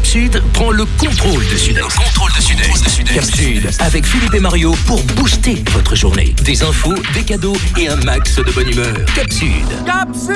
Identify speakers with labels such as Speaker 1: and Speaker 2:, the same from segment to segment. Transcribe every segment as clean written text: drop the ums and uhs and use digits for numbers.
Speaker 1: Sud prend le contrôle de Sud-Est. Cap Sud avec Philippe et Mario pour booster votre journée. Des infos, des cadeaux et un max de bonne humeur. Cap Sud.
Speaker 2: Cap Sud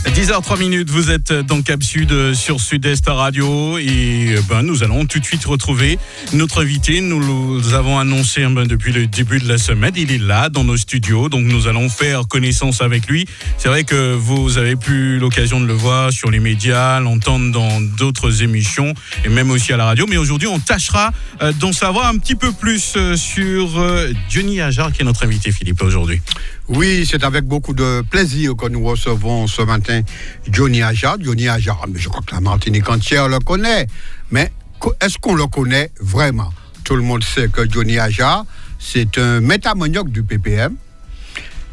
Speaker 3: 10h03, vous êtes dans Cap Sud sur Sud-Est Radio et nous allons tout de suite retrouver notre invité. Nous avons annoncé depuis le début de la semaine. Il est là dans nos studios, donc nous allons faire connaissance avec lui. C'est vrai que vous avez plus l'occasion de le voir sur les médias, l'entendre dans d'autres émissions et même aussi à la radio. Mais aujourd'hui, on tâchera d'en savoir un petit peu plus sur Johnny Ajar, qui est notre invité, Philippe, aujourd'hui.
Speaker 4: Oui, c'est avec beaucoup de plaisir que nous recevons ce matin Johnny Ajar. Johnny Ajar, je crois que la Martinique entière le connaît. Mais est-ce qu'on le connaît vraiment? Tout le monde sait que Johnny Ajar, c'est un métamoniaque du PPM.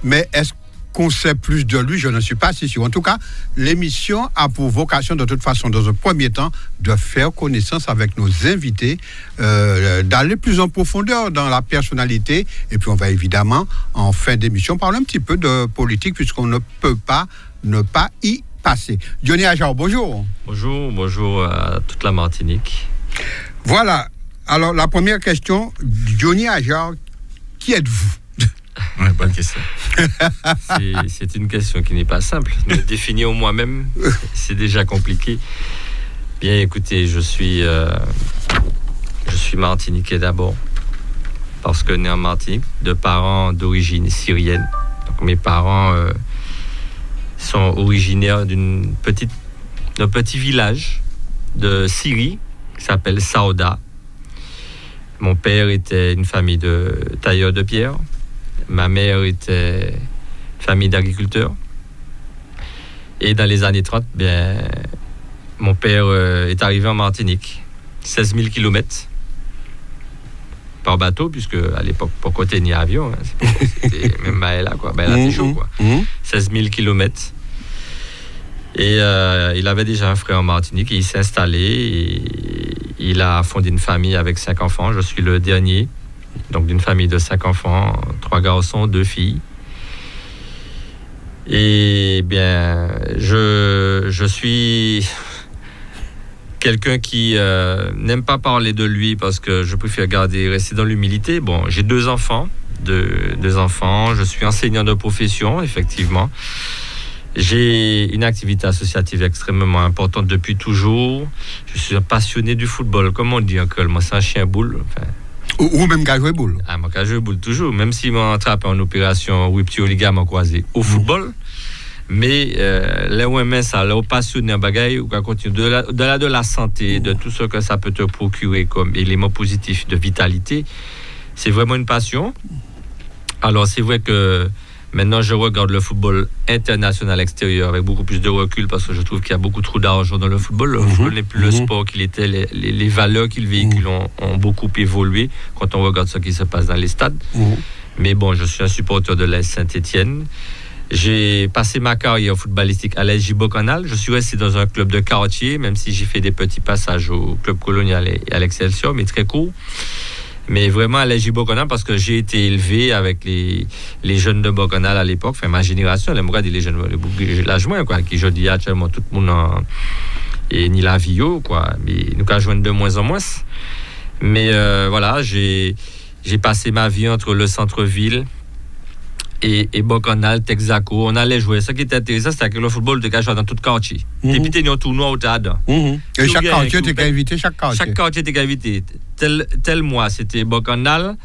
Speaker 4: Mais est-ce qu'on sait plus de lui? Je ne suis pas si sûr. En tout cas, l'émission a pour vocation, de toute façon, dans un premier temps, de faire connaissance avec nos invités, d'aller plus en profondeur dans la personnalité. Et puis, on va évidemment, en fin d'émission, parler un petit peu de politique, puisqu'on ne peut pas ne pas y passer. Johnny Ajar, bonjour.
Speaker 5: Bonjour à toute la Martinique.
Speaker 4: Voilà. Alors, la première question, Johnny Ajar, qui êtes-vous?
Speaker 3: Ouais, bonne question.
Speaker 5: C'est une question qui n'est pas simple. Me définir moi-même, c'est déjà compliqué. Bien, écoutez, je suis martiniquais d'abord, parce que né en Martinique, de parents d'origine syrienne. Donc, mes parents sont originaires d'un petit village de Syrie qui s'appelle Saouda. Mon père était une famille de tailleurs de pierre. Ma mère était une famille d'agriculteurs. Et dans les années 30, mon père est arrivé en Martinique. 16 000 kilomètres par bateau, puisque à l'époque, pour côté ni avion, c'était même Maëla, quoi. Maëla, c'est chaud, quoi. 16 000 kilomètres. Et il avait déjà un frère en Martinique, et il s'est installé, et il a fondé une famille avec 5 enfants. Je suis le dernier, donc d'une famille de 5 enfants, 3 garçons, 2 filles. Et bien, je suis quelqu'un qui n'aime pas parler de lui parce que je préfère rester dans l'humilité. Bon, j'ai 2 enfants, deux enfants. Je suis enseignant de profession, effectivement. J'ai une activité associative extrêmement importante depuis toujours. Je suis un passionné du football, comme on dit en Creole. Moi, c'est un chien boule. Enfin,
Speaker 4: ou même qu'à jouer boule.
Speaker 5: Ah, moi, qu'à jouer boule toujours. Même si m'a attrapé en opération rupture ligament croisé au football. Mais là où on ça, là où passionné en bagaille, ou qu'on continue de la santé, de tout ce que ça peut te procurer comme élément positif de vitalité, c'est vraiment une passion. Alors, c'est vrai que maintenant, je regarde le football international extérieur avec beaucoup plus de recul parce que je trouve qu'il y a beaucoup trop d'argent dans le football. Le football n'est plus le sport qu'il était. Les valeurs qu'il véhicule ont beaucoup évolué quand on regarde ce qui se passe dans les stades. Mais bon, je suis un supporter de l'AS Saint-Étienne. J'ai passé ma carrière footballistique à l'AS Bocanal. Je suis resté dans un club de quartier, même si j'ai fait des petits passages au club colonial et à l'Excelsior, mais très court. Mais vraiment à l'AS Bocanal parce que j'ai été élevé avec les jeunes de Bocanal à l'époque, enfin ma génération, elle me regarde les jeunes, l'âge moins, quoi, qui je dis actuellement tout le monde et ni la vie, quoi, mais nous qu'à joindre de moins en moins. Mais voilà, j'ai passé ma vie entre le centre-ville et Bocanal, Texaco. On allait jouer. Ce qui était intéressant, c'était que le football était joué dans tout quartier. Et puis, il y a un tournoi au Tade.
Speaker 4: Et chaque quartier était invité, chaque quartier
Speaker 5: était invité. Tel mois, c'était Bocanal.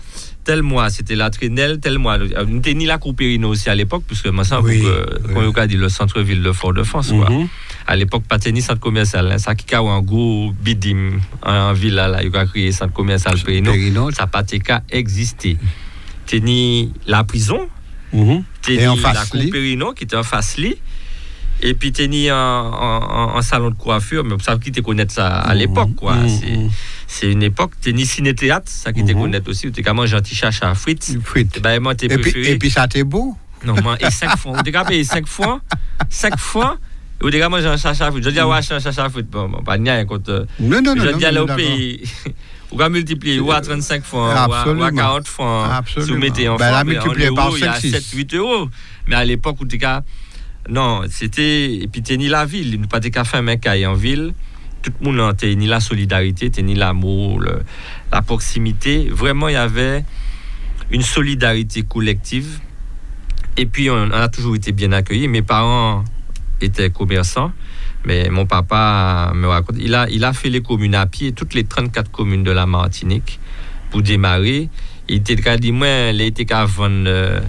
Speaker 5: Tel mois, c'était la Trinelle. Tel mois, on n'était ni la Couperino aussi à l'époque, puisque moi, ça, quand on a dit le centre-ville de Fort-de-France, quoi. À l'époque, pas tennis centre commercial. Ça qui a un gros bidim en ville, là, il a créé centre commercial Perino. Ça pas existé. Tenir la prison.
Speaker 4: Et en face
Speaker 5: la Couperino qui était en face lit et puis tenir en salon de coiffure, mais vous savez qui te connaître ça à l'époque, quoi. C'est une époque tenir ciné-théâtre, ça qui te connaître aussi, tu as mangé un petit chacha à frites.
Speaker 4: Et puis ça t'est beau.
Speaker 5: Non, moi, et 5 fois, on t'a payé 5 fois, ou t'as mangé un chacha à frites. Je dis ouais, un chacha à frites, bon, pas rien contre.
Speaker 4: Non,
Speaker 5: je dis à au pays. On va multiplier ou à 35 francs ou à 40 francs. Si vous mettez en francs,
Speaker 4: multiplier par 5,
Speaker 5: il y a 7-8 euros. Mais à l'époque, où non, c'était. Et puis, t'es ni la ville. Nous pas des cafés, mais en ville. tout le monde était ni la solidarité, ni l'amour, la proximité. Vraiment, il y avait une solidarité collective. Et puis, on a toujours été bien accueillis. Mes parents étaient commerçants, mais mon papa me raconte, il a fait les communes à pied, toutes les 34 communes de la Martinique, pour démarrer. Il était dit, moi, il était qu'à vendre...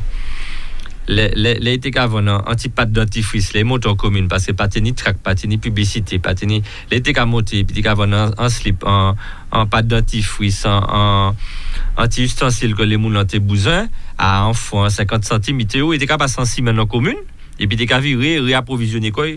Speaker 5: Les été qu'avant anti-pâte dentifrice les motos communes parce que pas ni track pas ni publicité pas ni l'été qu'à monter puis qu'avant en slip en pâte dentifrice en anti-ustensile que les moun ont besoin à enfant 50 centimes il était capable passer en semaine en commune et puis t'es qu'à virer réapprovisionner quoi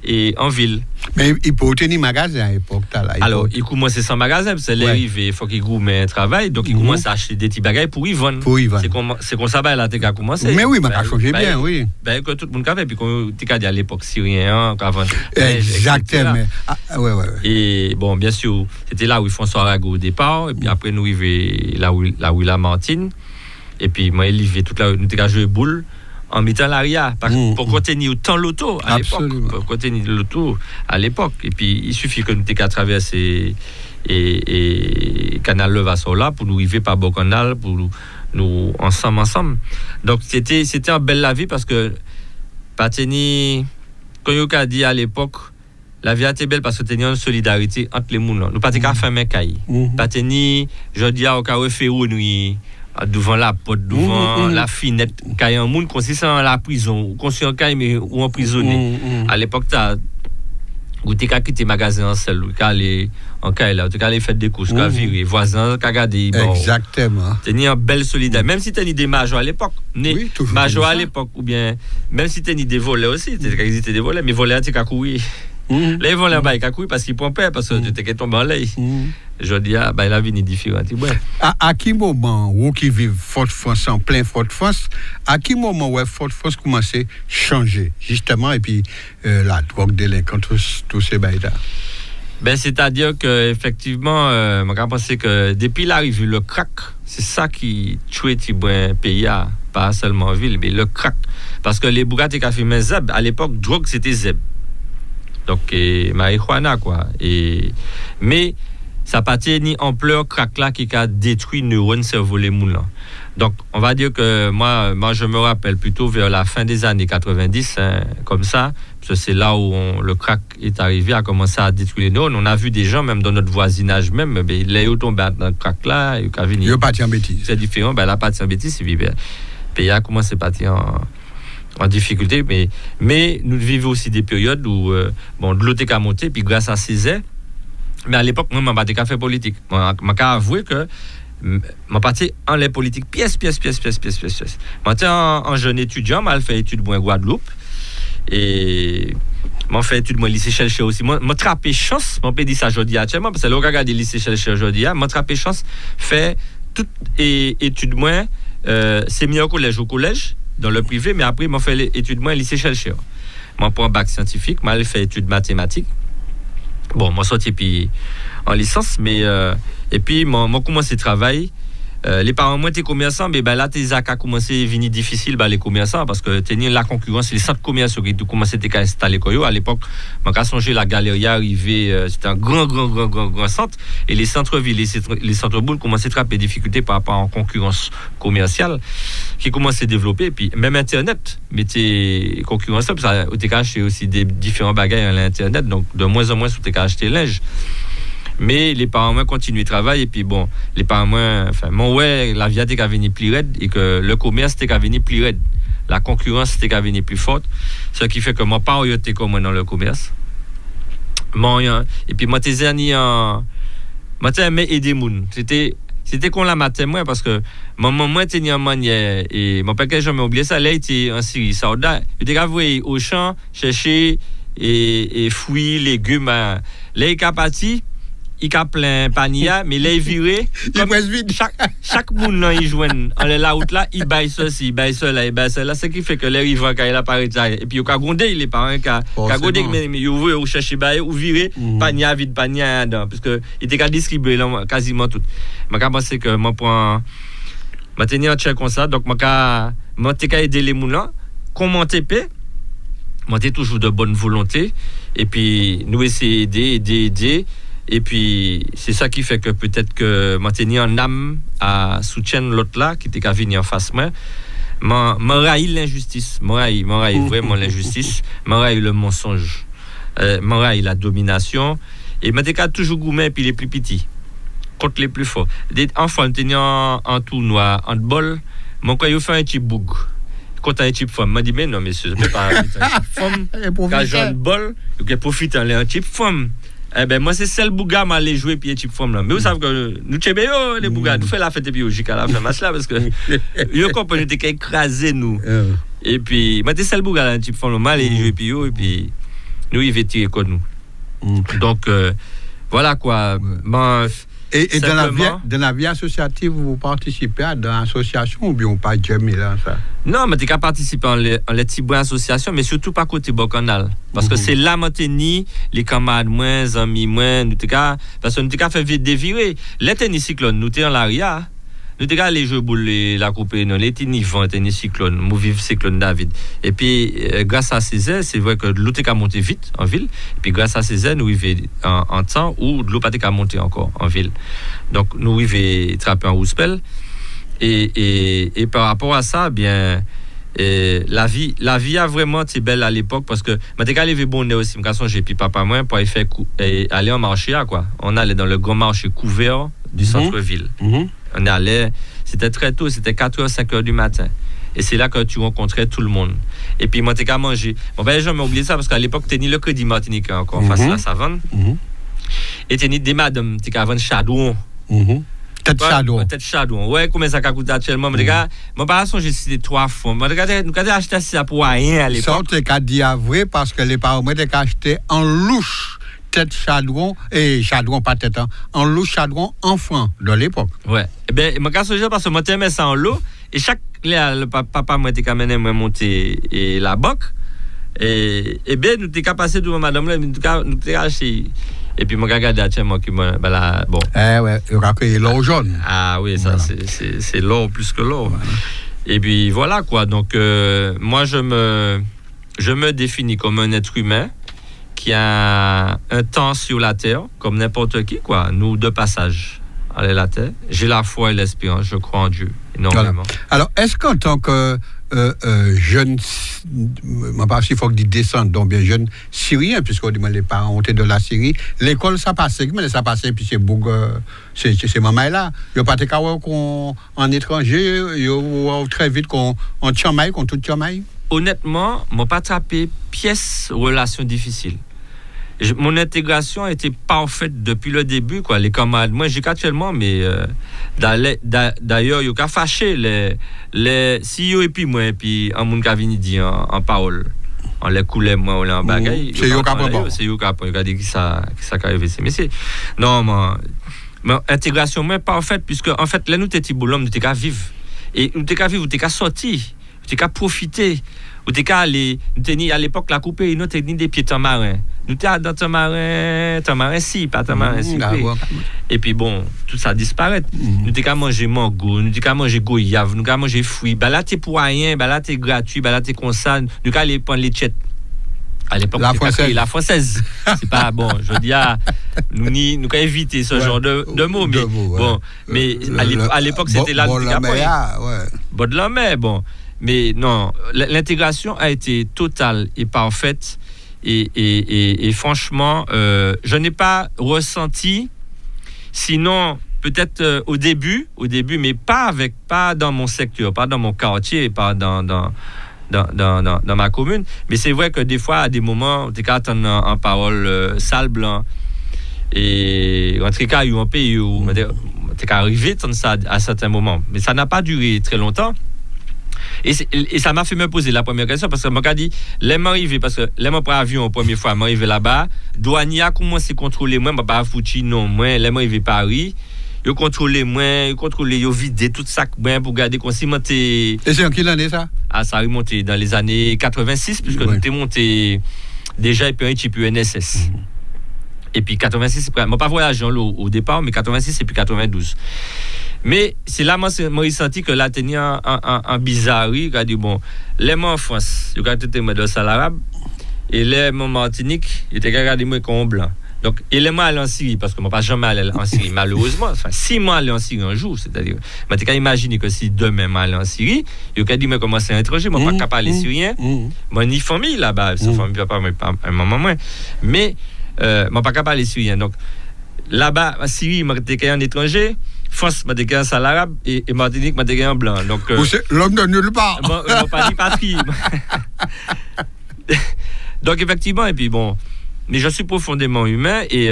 Speaker 5: et en ville.
Speaker 4: Mais il peut tenir magasin à l'époque.
Speaker 5: Alors, il commence sans magasin, parce que l'arrivée, il faut qu'il groupe un travail, donc il commence à acheter des petits bagages pour y vendre. C'est comme ça, là, tu as commencé.
Speaker 4: Mais oui, mais ça a changé bien, oui.
Speaker 5: Que tout le monde avait, puis tu as dit à l'époque syrien, qu'avant.
Speaker 4: Exactement. Ouais.
Speaker 5: Et bon, bien sûr, c'était là où François Arago au départ, et puis après, nous arrivons là où la Martine, et puis moi, il vivait toute là, nous avons joué boule. En mettant l'aria pour contenir autant l'auto à l'époque. Pour contenir l'auto à l'époque. Et puis, il suffit que nous ayons qu'à traverser et Canal Levasseur là pour nous arriver par Bocanal, pour nous ensemble. Donc, c'était une belle la vie parce que, quand on a dit à l'époque, la vie était belle parce que nous avons une solidarité entre les gens. Nous n'avons pas qu'à faire mes cailles. Je dis à Okawe Ferro, nous devant la porte, devant la fenêtre, quand il y a un monde consistant à la prison, conscient mais ou emprisonné. À l'époque, où tu as quitté le magasin en selle, où tu as allé en caille là, où tu as allé faire des courses, tu as viré, voisins, tu as gardé.
Speaker 4: Exactement.
Speaker 5: Tu as une belle solidarité. Même si tu as des majors à l'époque, majors à l'époque, ou bien, même si tu as des volets aussi, tu as existé des volets, mais volets, tu as couru. Là, ils vont là-bas, ils courir parce qu'ils prennent peur, parce que tu es tombé en l'air. Je dis, la vie est différente.
Speaker 4: À quel moment, vous qui vivez Fort-France, en plein Fort-France, à quel moment Fort-France commence à changer, justement, et puis la drogue, délinquance, tous ces bails-là?
Speaker 5: C'est-à-dire qu'effectivement, je pense que depuis l'arrivée, le crack, c'est ça qui tue le pays, pas seulement en ville, mais le crack. Parce que les bourgades qui ont fait mes zeb, à l'époque, drogue, c'était zeb. Donc, marijuana, quoi. Mais ça n'a pas tenu ampleur crack là qui a détruit neurones cerveau les moulins. Donc, on va dire que moi, je me rappelle plutôt vers la fin des années 90, comme ça, parce que c'est là où le crack est arrivé, a commencé à détruire les neurones. On a vu des gens, même dans notre voisinage même, il est tombé dans le crack là, il a venu.
Speaker 4: Il n'est pas en bêtise.
Speaker 5: C'est différent, il n'a pas en bêtise, c'est bien. Puis il a commencé à partir en difficulté, mais nous vivons aussi des périodes où de l'eau est monté, puis grâce à Césaire, mais à l'époque, moi, je n'ai pas fait politique. Je vais avouer que je parti en les politiques, pièce. Je suis en jeune étudiant, je fait études en Guadeloupe, et je fait études au lycée Chelcher aussi. Je trappé chance, je peux dire ça aujourd'hui actuellement, parce que là, regarde le lycée Chelcher aujourd'hui, je trappé chance, fait toutes études moins, c'est mieux au collège, dans le privé, mais après, je fait l'étude au lycée Chelcher. Je prends un bac scientifique, je fait études mathématiques. Bon, moi sorti puis en licence, mais et puis moi commencé à travailler. Les parents moi étaient commerçants, mais là tes a commencé à venir difficile les commerçants parce que tenir la concurrence, les centres commerciaux qui commençaient à installer à l'époque. Moi quand songer la galerie arrivée, c'était un grand centre et les centres-villes, les centres-bourgs commençaient à attraper des difficultés par rapport à une concurrence commerciale qui commençait à développer et puis même internet mettait concurrence parce que tu as acheté aussi des différents bagages à l'internet, donc de moins en moins tu as acheté linge. Mais les parents moins continuent de travailler et puis bon, les parents moins la vie était qu'à venir plus raide et que le commerce était qu'à venir plus raide, la concurrence était qu'à venir plus forte, ce qui fait que mon parent était comme moi dans le commerce. Et puis moi tes années moi t'aimais aider moun, c'était qu'on la matin moi parce que maman moi tenait en manière et mon père que jamais oublié ça, là il était en Syrie soldat, il était envoyé au champ chercher et fruits, légumes, là il est parti. Il a plein panier, mais là, il viré. Chaque monde là, il joue en la route là, il baille ceci, il baille cela, il baille cela. Ce qui fait que les riverains, quand il apparaît, et puis il a gondé les parents, il a gondé, mais il ouvre, il cherche baille, ou viré, panier vide, panier dedans, parce que il était distribué quasiment tout. Je pense que moi, pour tenir un check comme ça, donc je vais aider les moulins, comment TP. moi t'es toujours de bonne volonté et puis nous essayer d'aider et puis c'est ça qui fait que peut-être que moi t'ai en âme à soutien l'autre là qui était qu'à venir en face moi raille l'injustice raille vraiment l'injustice raille le mensonge raille la domination et moi t'es qu'à toujours gourmet puis les plus petits contre les plus forts des enfants tenant en tournoi en handball mon quand il fait un petit boug quand un type femme m'a dit mais non monsieur je peux pas un type femme quand jeune bol que profite en un type femme eh ben moi c'est celle bouga m'aller jouer puis type femme là mais vous savez que nous tchébéo les bouga nous fait la fête puis jusqu'à la fin match là parce que yo comprend était écraser nous et puis moi c'est celle bouga là type femme mal aller jouer puis et puis nous il va tirer comme nous donc voilà quoi
Speaker 4: Et dans la vie associative, vous participez à dans l'association ou bien pas jamais là ça?
Speaker 5: Non, mais tu as participé en les petits bras associations, mais surtout pas côté Bocanal. Parce que c'est là maintenir les camarades moins, amis moins, nous parce que nous t'ai fait dévirer. Les tennis cyclone, nous t'es en l'aria. Nous t'ai les jeux boule la coupe non les tennis vent tennis cyclone, nous vive cyclone David. Et puis grâce à ces ailes, c'est vrai que l'eau t'est monté vite en ville. Et puis grâce à ces ailes, nous vivons en temps où l'eau pas t'est monté encore en ville. Donc nous vivons trapper en rouspel. Et par rapport à ça, bien la vie a vraiment été belle à l'époque parce que moi t'ai levé bon nez aussi, me j'ai puis papa moi pour aller en marché quoi. On allait dans le grand marché couvert du centre-ville. On allait, c'était très tôt, c'était 4h, 5h du matin. Et c'est là que tu rencontrais tout le monde. Et puis, moi, t'es qu'à manger. Bon, ben, les gens m'ont oublié ça parce qu'à l'époque, t'es ni le Crédit Martinique encore face à la savane. Et t'es ni des madames, t'es qu'à vendre chadouan.
Speaker 4: Tête
Speaker 5: chadouan. Ouais, combien ça coûte actuellement? Mais les gars, mon parent, j'ai cité 3 fois. Moi, regardez, nous avons acheté ça pour rien à l'époque.
Speaker 4: Ça, t'es qu'à dire vrai parce que les parents m'ont acheté en louche. Tête chadouan et chadouan pas tête en louche chadouan enfant de l'époque.
Speaker 5: Ouais. Eh ben moi quand je parce que moi t'aimais ça en l'eau et chaque le papa moi t'ai amené moi monter et la banque et ben nous t'ai passé devant madame là nous t'ai acheté et puis moi regardé tiens moi qui moi là bon.
Speaker 4: Ouais, il a payé l'or jaune.
Speaker 5: Ah oui, ça voilà. c'est l'or plus que l'or. Voilà. Et puis voilà quoi. Donc moi je me définis comme un être humain qui a un temps sur la terre, comme n'importe qui, quoi. Nous, de passage à la terre. J'ai la foi et l'espérance, je crois en Dieu, énormément.
Speaker 4: Voilà. Alors, est-ce qu'en tant que jeune, il faut que dire descendant, bien jeune Syrien, puisqu'on dit les parents ont été de la Syrie, l'école, ça passait, mais ça passait, puis c'est Boug, c'est maman là. Il n'y a pas de cas en étranger, il y a très vite qu'on Tchamaï, qu'on tout Tchamaï.
Speaker 5: Honnêtement, je n'ai pas tapé pièce relation difficile. Mon intégration était parfaite depuis le début, quoi. Les camarades, moi, j'ai actuellement, mais d'ailleurs, il y a fâché les CEO et puis moi, et puis en mon cavini dit en parole, en les coulait moi, on les en bagaille.
Speaker 4: C'est yo capable.
Speaker 5: C'est yo capable. Regardez qui ça arrive ici. Mais c'est non, mon intégration moi parfaite puisque en fait là nous t'étais boulom, nous t'es qu'à vivre et nous t'es qu'à vivre, nous t'es qu'à sortir, nous t'es qu'à profiter. Ou t'es qu'à aller, nous t'es à l'époque la coupe et nous t'es des pieds marin. Nous t'es dans tamarin si, pas tamarin si. Et puis bon, tout ça disparaît. Nous t'es qu'à manger mango, nous t'es qu'à manger goyave, nous t'es qu'à manger fruits. Bah là t'es pour rien, bah là t'es gratuit, bah là t'es constant. Nous t'es aller prendre les tchètes. À l'époque, la française. C'est pas bon. Je veux dire, nous qu'à éviter ce genre de mots. Mais bon, mais à l'époque c'était là. Bon de la mer, bon. Mais non, l'intégration a été totale et parfaite. Et franchement, je n'ai pas ressenti, sinon peut-être au début, mais pas dans mon secteur, pas dans mon quartier, pas dans ma commune. Mais c'est vrai que des fois, à des moments, tu as en parole sale blanc. Et en tout cas, il y a un pays où tu es arrivé à certains moments. Mais ça n'a pas duré très longtemps. Et ça m'a fait me poser la première question parce que m'a dit les m'arrivé parce que les m'a pris avion la première fois m'arrivé là-bas douanier a commencé à contrôler moi m'a pas foutu non moi les m'arrivé Paris yo contrôler moi yo contrôler yo vider tout sac moi pour garder qu'on s'y monté.
Speaker 4: Et c'est en quelle année ça?
Speaker 5: Ah ça remonté dans les années 86 puisque nous t'es monté déjà et puis un petit peu NSS. Et puis 86 moi pas voyagé au départ mais 86 et puis 92. Mais c'est là moi ressenti que là tenait en bizarrerie, qu'a dit bon, les mots en France, yo quand était de salle arabe Et là, mon Martinique, il était regardé moi comme blanc. Donc, il est moi allé en Syrie, parce que moi, pas jamais allé en Syrie, malheureusement. Enfin, si moi allé en Syrie un jour, c'est-à-dire, moi, tu peux imaginer que si demain, moi allé en Syrie, il y a dit, moi, comment c'est un étranger, moi, pas capable de parler syrien, moi, ni famille là-bas, sa famille, papa, un maman, moi. Mais, moi, pas capable de parler syrien. Donc, là-bas, en Syrie, moi, j'étais un étranger, France, moi, j'étais un sale arabe, et Martinique, moi, j'étais un blanc. Donc,
Speaker 4: l'homme de nulle part.
Speaker 5: Moi, pas dit patrie. Donc, effectivement, et puis bon. Mais je suis profondément humain et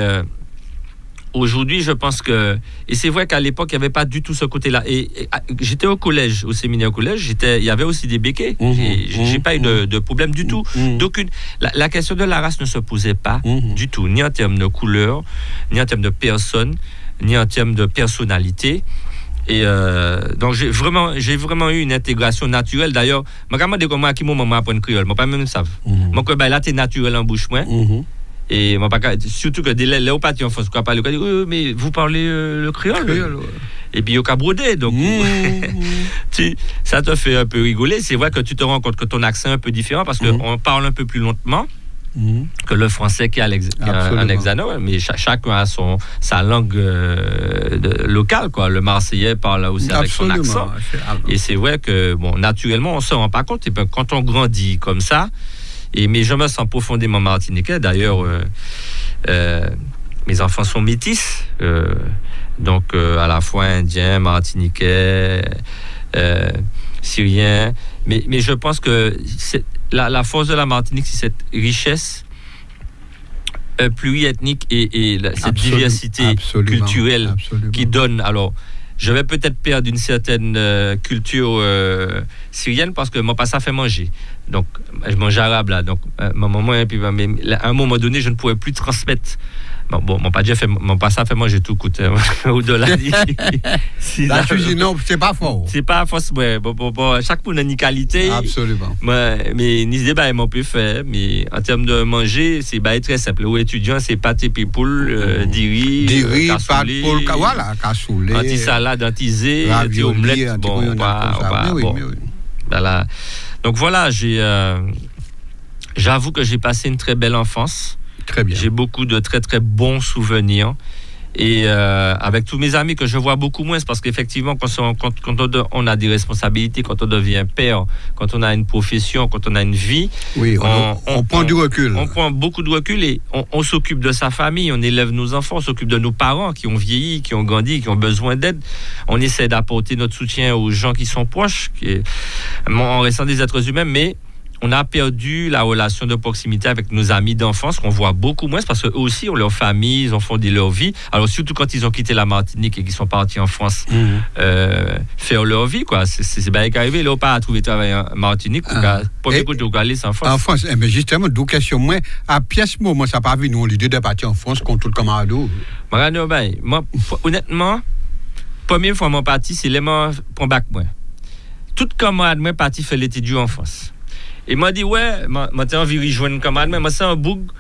Speaker 5: aujourd'hui, je pense que... Et c'est vrai qu'à l'époque, il n'y avait pas du tout ce côté-là. Et j'étais au collège, au séminaire au collège, il y avait aussi des béquets. J'ai pas eu de problème du tout. D'aucune... La question de la race ne se posait pas du tout, ni en termes de couleur, ni en termes de personne, ni en termes de personnalité. Et donc j'ai vraiment eu une intégration naturelle. D'ailleurs, je me demande comment à qui moment apprendre créole, moi pas même savent. Moi que là t'es naturel en bouche moi. Et moi pas surtout que les partis en France quoi parler mais vous parlez le créole. Et puis il y a brodé donc ça te fait un peu rigoler. C'est vrai que tu te rends compte que ton accent est un peu différent parce qu'on parle un peu plus lentement. Que le français qui a un hexanome, mais chacun a sa langue locale, quoi. Le Marseillais parle aussi avec son accent. Et c'est vrai que, bon, naturellement, on ne se rend pas compte. Et bien, quand on grandit comme ça, mais je me sens profondément martiniquais. D'ailleurs, mes enfants sont métis, donc à la fois indiens, martiniquais, syriens. Mais je pense que la force de la Martinique, c'est cette richesse pluriethnique et cette diversité culturelle qui donne. Alors, je vais peut-être perdre une certaine culture syrienne parce que moi, pas ça fait manger. Donc, je mange arabe là. Donc, à un moment donné, je ne pourrais plus transmettre. Bon, mon pas ça fait manger tout coûte au-delà.
Speaker 4: La cuisine, non, c'est pas fort.
Speaker 5: C'est pas fort, ouais. Bon, chaque monde a une qualité.
Speaker 4: Absolument.
Speaker 5: Mais ni des bails on peut faire. Mais en termes de manger, c'est bail très simple. Aux étudiants, c'est pâté pipoule, diri,
Speaker 4: pâte poule, voilà, cassoulet,
Speaker 5: anti-salade, anti-zé, anti-omelette. Bon, voilà. Donc voilà, j'avoue que j'ai passé une très belle enfance.
Speaker 4: Très bien.
Speaker 5: J'ai beaucoup de très très bons souvenirs et avec tous mes amis que je vois beaucoup moins parce qu'effectivement quand on a des responsabilités, quand on devient père, quand on a une profession, quand on a une vie,
Speaker 4: oui, on prend du recul.
Speaker 5: On prend beaucoup de recul et on s'occupe de sa famille, on élève nos enfants, on s'occupe de nos parents qui ont vieilli, qui ont grandi, qui ont besoin d'aide. On essaie d'apporter notre soutien aux gens qui sont proches, en restant des êtres humains, mais on a perdu la relation de proximité avec nos amis d'enfance qu'on voit beaucoup moins parce qu'eux aussi ont leur famille, ils ont fondé leur vie. Alors surtout quand ils ont quitté la Martinique et qu'ils sont partis en France faire leur vie, quoi. C'est bien qu'arrivé, là, pas à trouver travail en Martinique pour écouter au Galice en France.
Speaker 4: En France, mais justement, d'où question, moi, à pièce moi, ça n'a pas vu nous l'idée de partir en France contre tout le camarade.
Speaker 5: Moi, honnêtement, première fois mon parti, c'est les morts pour bac, moi. Tout camarade, moi, parti faire l'étude en France. Et m'a dit ouais, moi t'as envie de rejoindre comme mais moi c'est un boug,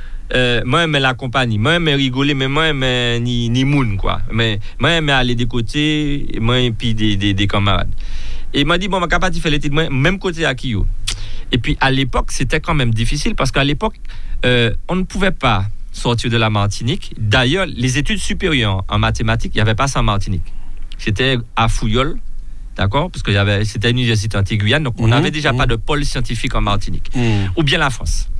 Speaker 5: moi j'aime la compagnie, moi j'aime rigoler, mais moi j'aime ni moun quoi, mais moi j'aime aller des côtés, moi et puis des camarades. Et il m'a dit bon, ma capacité de faire l'étude même côté à Kyo. Et puis à l'époque c'était quand même difficile parce qu'à l'époque on ne pouvait pas sortir de la Martinique. D'ailleurs les études supérieures en mathématiques il y avait pas ça en Martinique, c'était à Fouillol. D'accord, parce que c'était une université anti-Guyane, donc on n'avait déjà pas de pôle scientifique en Martinique, ou bien la France.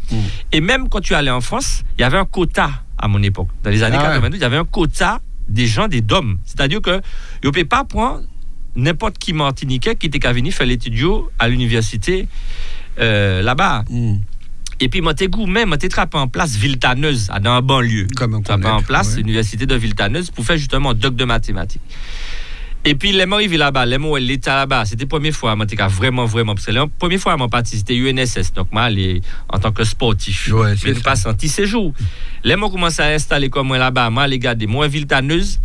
Speaker 5: Et même quand tu allais en France, il y avait un quota à mon époque. Dans les années 92, il y avait un quota des gens, des DOM. C'est-à-dire que ne pouvait pas prendre n'importe qui martiniquais qui était qu'à venir faire l'étude à l'université là-bas. Et puis, moi, t'es trappé en place Villetaneuse, dans un banlieue. Trappé en place l'université de Villetaneuse pour faire justement doc de mathématiques. Et puis, les arrivés là-bas, l'état là-bas, c'était la première fois, moi, vraiment, parce que la première fois, mon parti, c'était UNSS, donc moi, en tant que sportif, je passe un petit séjour. Les gens commencé à installer comme moi là-bas, moi, les gars, moi, Villetaneuse,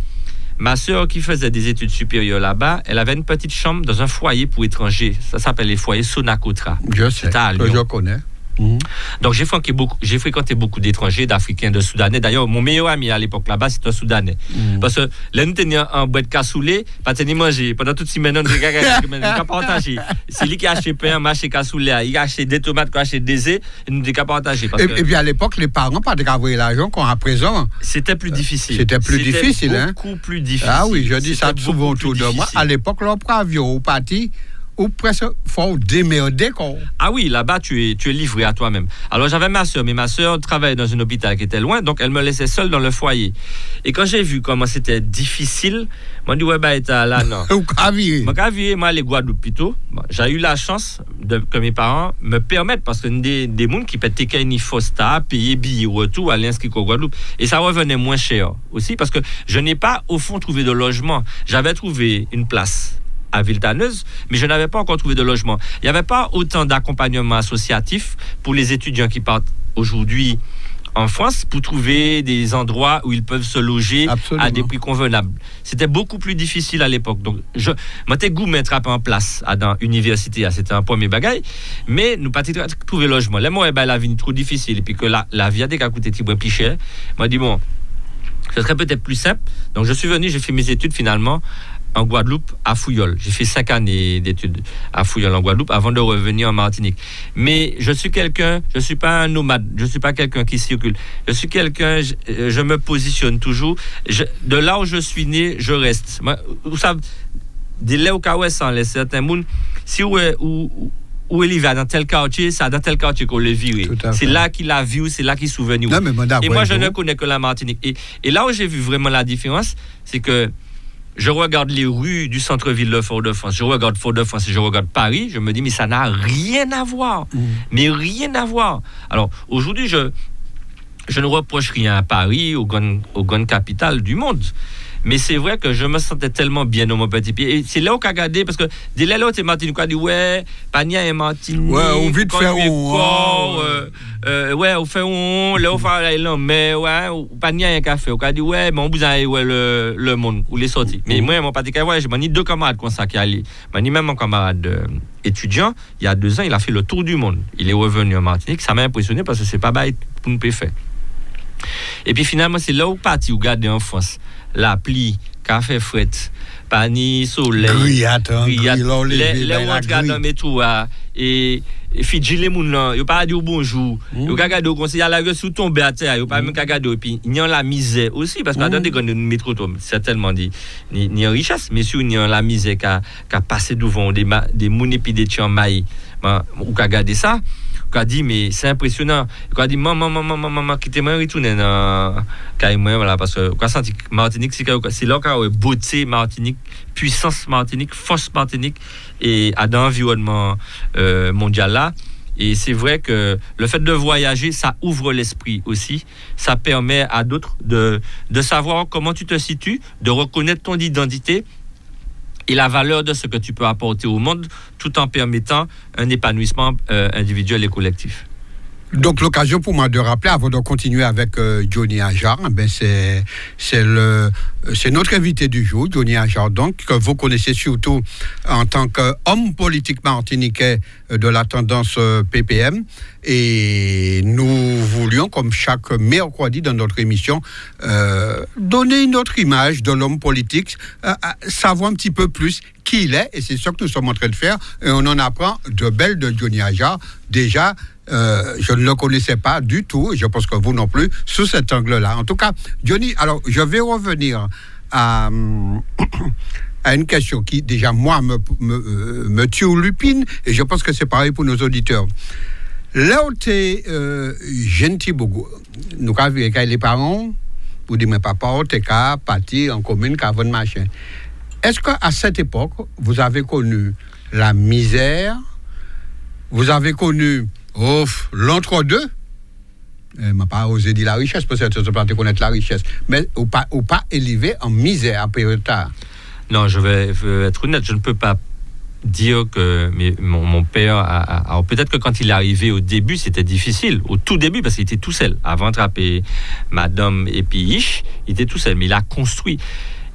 Speaker 5: ma sœur qui faisait des études supérieures là-bas, elle avait une petite chambre dans un foyer pour étrangers, ça s'appelle les foyers Sonacotra.
Speaker 4: Je sais, je connais.
Speaker 5: Donc j'ai fréquenté beaucoup d'étrangers, d'Africains, de Soudanais. D'ailleurs, mon meilleur ami à l'époque là-bas, c'est un Soudanais. Parce que là, nous tenions un boîte de cassoulet, pas tenir manger. Pendant toute semaine, on a partagé. C'est lui qui a acheté pain, marché cassoulet, il a acheté des tomates, il a acheté des œufs, et nous avons partagé.
Speaker 4: Et puis à l'époque, les parents pas envoyer l'argent qu'on a à présent.
Speaker 5: C'était plus difficile.
Speaker 4: C'était difficile, hein.
Speaker 5: Beaucoup plus difficile.
Speaker 4: Ah oui, je dis ça souvent autour de moi. À l'époque, l'on avion au parti. Ou presque faut démerder quoi.
Speaker 5: Ah oui, là-bas tu es livré à toi-même. Alors j'avais ma sœur, mais ma sœur travaillait dans un hôpital qui était loin, donc elle me laissait seule dans le foyer. Et quand j'ai vu comment c'était difficile, moi dit ouais là non. Moi les Guadeloupe plutôt. Bon, j'ai eu la chance que mes parents me permettent parce que des monde qui paient ni Fosta, payer billet retour aller inscrire au Guadeloupe et ça revenait moins cher aussi parce que je n'ai pas au fond trouvé de logement. J'avais trouvé une place à Villetaneuse, mais je n'avais pas encore trouvé de logement. Il n'y avait pas autant d'accompagnement associatif pour les étudiants qui partent aujourd'hui en France pour trouver des endroits où ils peuvent se loger à des prix convenables. C'était beaucoup plus difficile à l'époque. Donc, moi, t'es goût mettre en place dans l'université, c'était un premier bagaille, mais nous pas trouver logement. Là, moi, la vie est trop difficile, et puis que la vie a des cas coûté plus cher. Moi, dit bon, ce serait peut-être plus simple. Donc, je suis venu, j'ai fait mes études finalement en Guadeloupe, à Fouillol. J'ai fait 5 années d'études à Fouillol, en Guadeloupe, avant de revenir en Martinique. Mais je suis pas un nomade, je ne suis pas quelqu'un qui circule. Je suis quelqu'un, je me positionne toujours. De là où je suis né, je reste. Moi, vous savez, dès là où les certains monde, si où il va dans tel quartier, c'est dans tel quartier qu'on le vire. C'est là qu'il a vu, c'est là qu'il se souvient. Et moi, je ne connais que la Martinique. Et là où j'ai vu vraiment la différence, c'est que je regarde les rues du centre-ville de Fort-de-France, je regarde Fort-de-France et je regarde Paris, je me dis, mais ça n'a rien à voir. Mais rien à voir. Alors, aujourd'hui, je ne reproche rien à Paris, aux grandes capitales du monde. Mais c'est vrai que je me sentais tellement bien dans mon petit pied. Et c'est là où j'ai regardé, parce que dès là où tu es Martinique, tu dit, ouais, Pania et Martinique.
Speaker 4: Ouais, on vit de faire
Speaker 5: ouais, on fait là où fait mais ouais, Pania et un café. On a dit, ouais, mais on vous a le monde, où les sorties. Mais moi, mon petit ouais, j'ai mis 2 camarades comme ça qui allaient. J'ai mis même mon camarade étudiant, il y a 2 ans, il a fait le tour du monde. Il est revenu en Martinique. Ça m'a impressionné parce que c'est pas bête pour nous faire. Et puis finalement, c'est là où parti, où garder en France. La pluie, café fret, pani, soleil, les où on regarde dans le métro et Fidji les moun là, yo pas dire bonjour, yo regarder comme si y a la sous tomber à terre, yo pas même regarder et puis il y a la misère aussi parce que dans des grands métro certainement ni richesse mais sur il y a la misère qui a passé devant des moun et puis des tiamai, ou regarder ça. Il a dit mais c'est impressionnant. Il a dit maman quittez-moi retourner dans Caïman voilà parce que quoi senti Martinique c'est là où beauté Martinique, puissance Martinique, force Martinique et à dans l'environnement mondial là. Et c'est vrai que le fait de voyager, ça ouvre l'esprit aussi. Ça permet à d'autres de savoir comment tu te situes, de reconnaître ton identité et la valeur de ce que tu peux apporter au monde, tout en permettant un épanouissement individuel et collectif.
Speaker 4: Donc l'occasion pour moi de rappeler, avant de continuer avec Johnny Ajar, c'est notre invité du jour, Johnny Ajar, donc que vous connaissez surtout en tant qu'homme politique martiniquais de la tendance PPM. Et nous voulions, comme chaque mercredi dans notre émission, donner une autre image de l'homme politique, savoir un petit peu plus qui il est, et c'est ce que nous sommes en train de faire, et on en apprend de belles de Johnny Ajar. Déjà, je ne le connaissais pas du tout, et je pense que vous non plus, sous cet angle-là. En tout cas, Johnny, alors je vais revenir à une question qui, déjà, moi, me turlupine, et je pense que c'est pareil pour nos auditeurs. Là où tu es gentil beaucoup, nous avons vu avec les parents, vous dites, mais papa, tu es parti en commune, qu'avant de machin. Est-ce qu'à cette époque, vous avez connu la misère, vous avez connu l'entre-deux, je n'ai pas osé dire la richesse, peut-être que je ne peux pas connaître la richesse, mais ou pas élevé en misère à période tard?
Speaker 5: Non, je vais être honnête, je ne peux pas dire que mon père a peut-être que quand il est arrivé au début, c'était difficile, au tout début, parce qu'il était tout seul. Avant de trapper madame et puis il était tout seul, mais il a construit.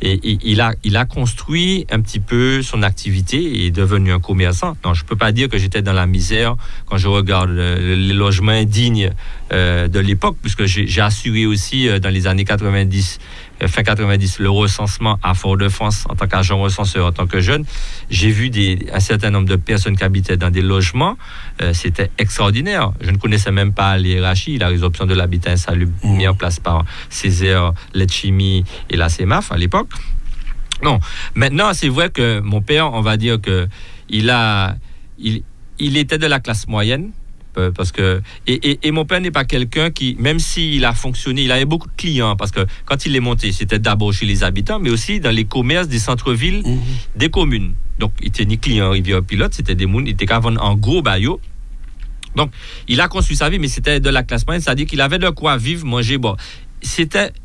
Speaker 5: Et il a construit un petit peu son activité et est devenu un commerçant. Non, je ne peux pas dire que j'étais dans la misère quand je regarde les logements indignes de l'époque, puisque j'ai assuré aussi dans les années 90, fin 90, le recensement à Fort-de-France en tant qu'agent recenseur, en tant que jeune. J'ai vu un certain nombre de personnes qui habitaient dans des logements. C'était extraordinaire. Je ne connaissais même pas les hiérarchies, la résorption de l'habitat insalubre mis en place par Césaire, Letchimy et la CEMAF à l'époque. Non, maintenant c'est vrai que mon père, on va dire que il était de la classe moyenne. Parce que et mon père n'est pas quelqu'un qui, même s'il a fonctionné, il avait beaucoup de clients, parce que quand il est monté, c'était d'abord chez les habitants, mais aussi dans les commerces des centres-villes des communes. Donc il était ni client Rivière-Pilote, c'était des mounes, il était qu'à vendre en gros baillot. Donc il a construit sa vie, mais c'était de la classe moyenne, c'est-à-dire qu'il avait de quoi vivre, manger, bon.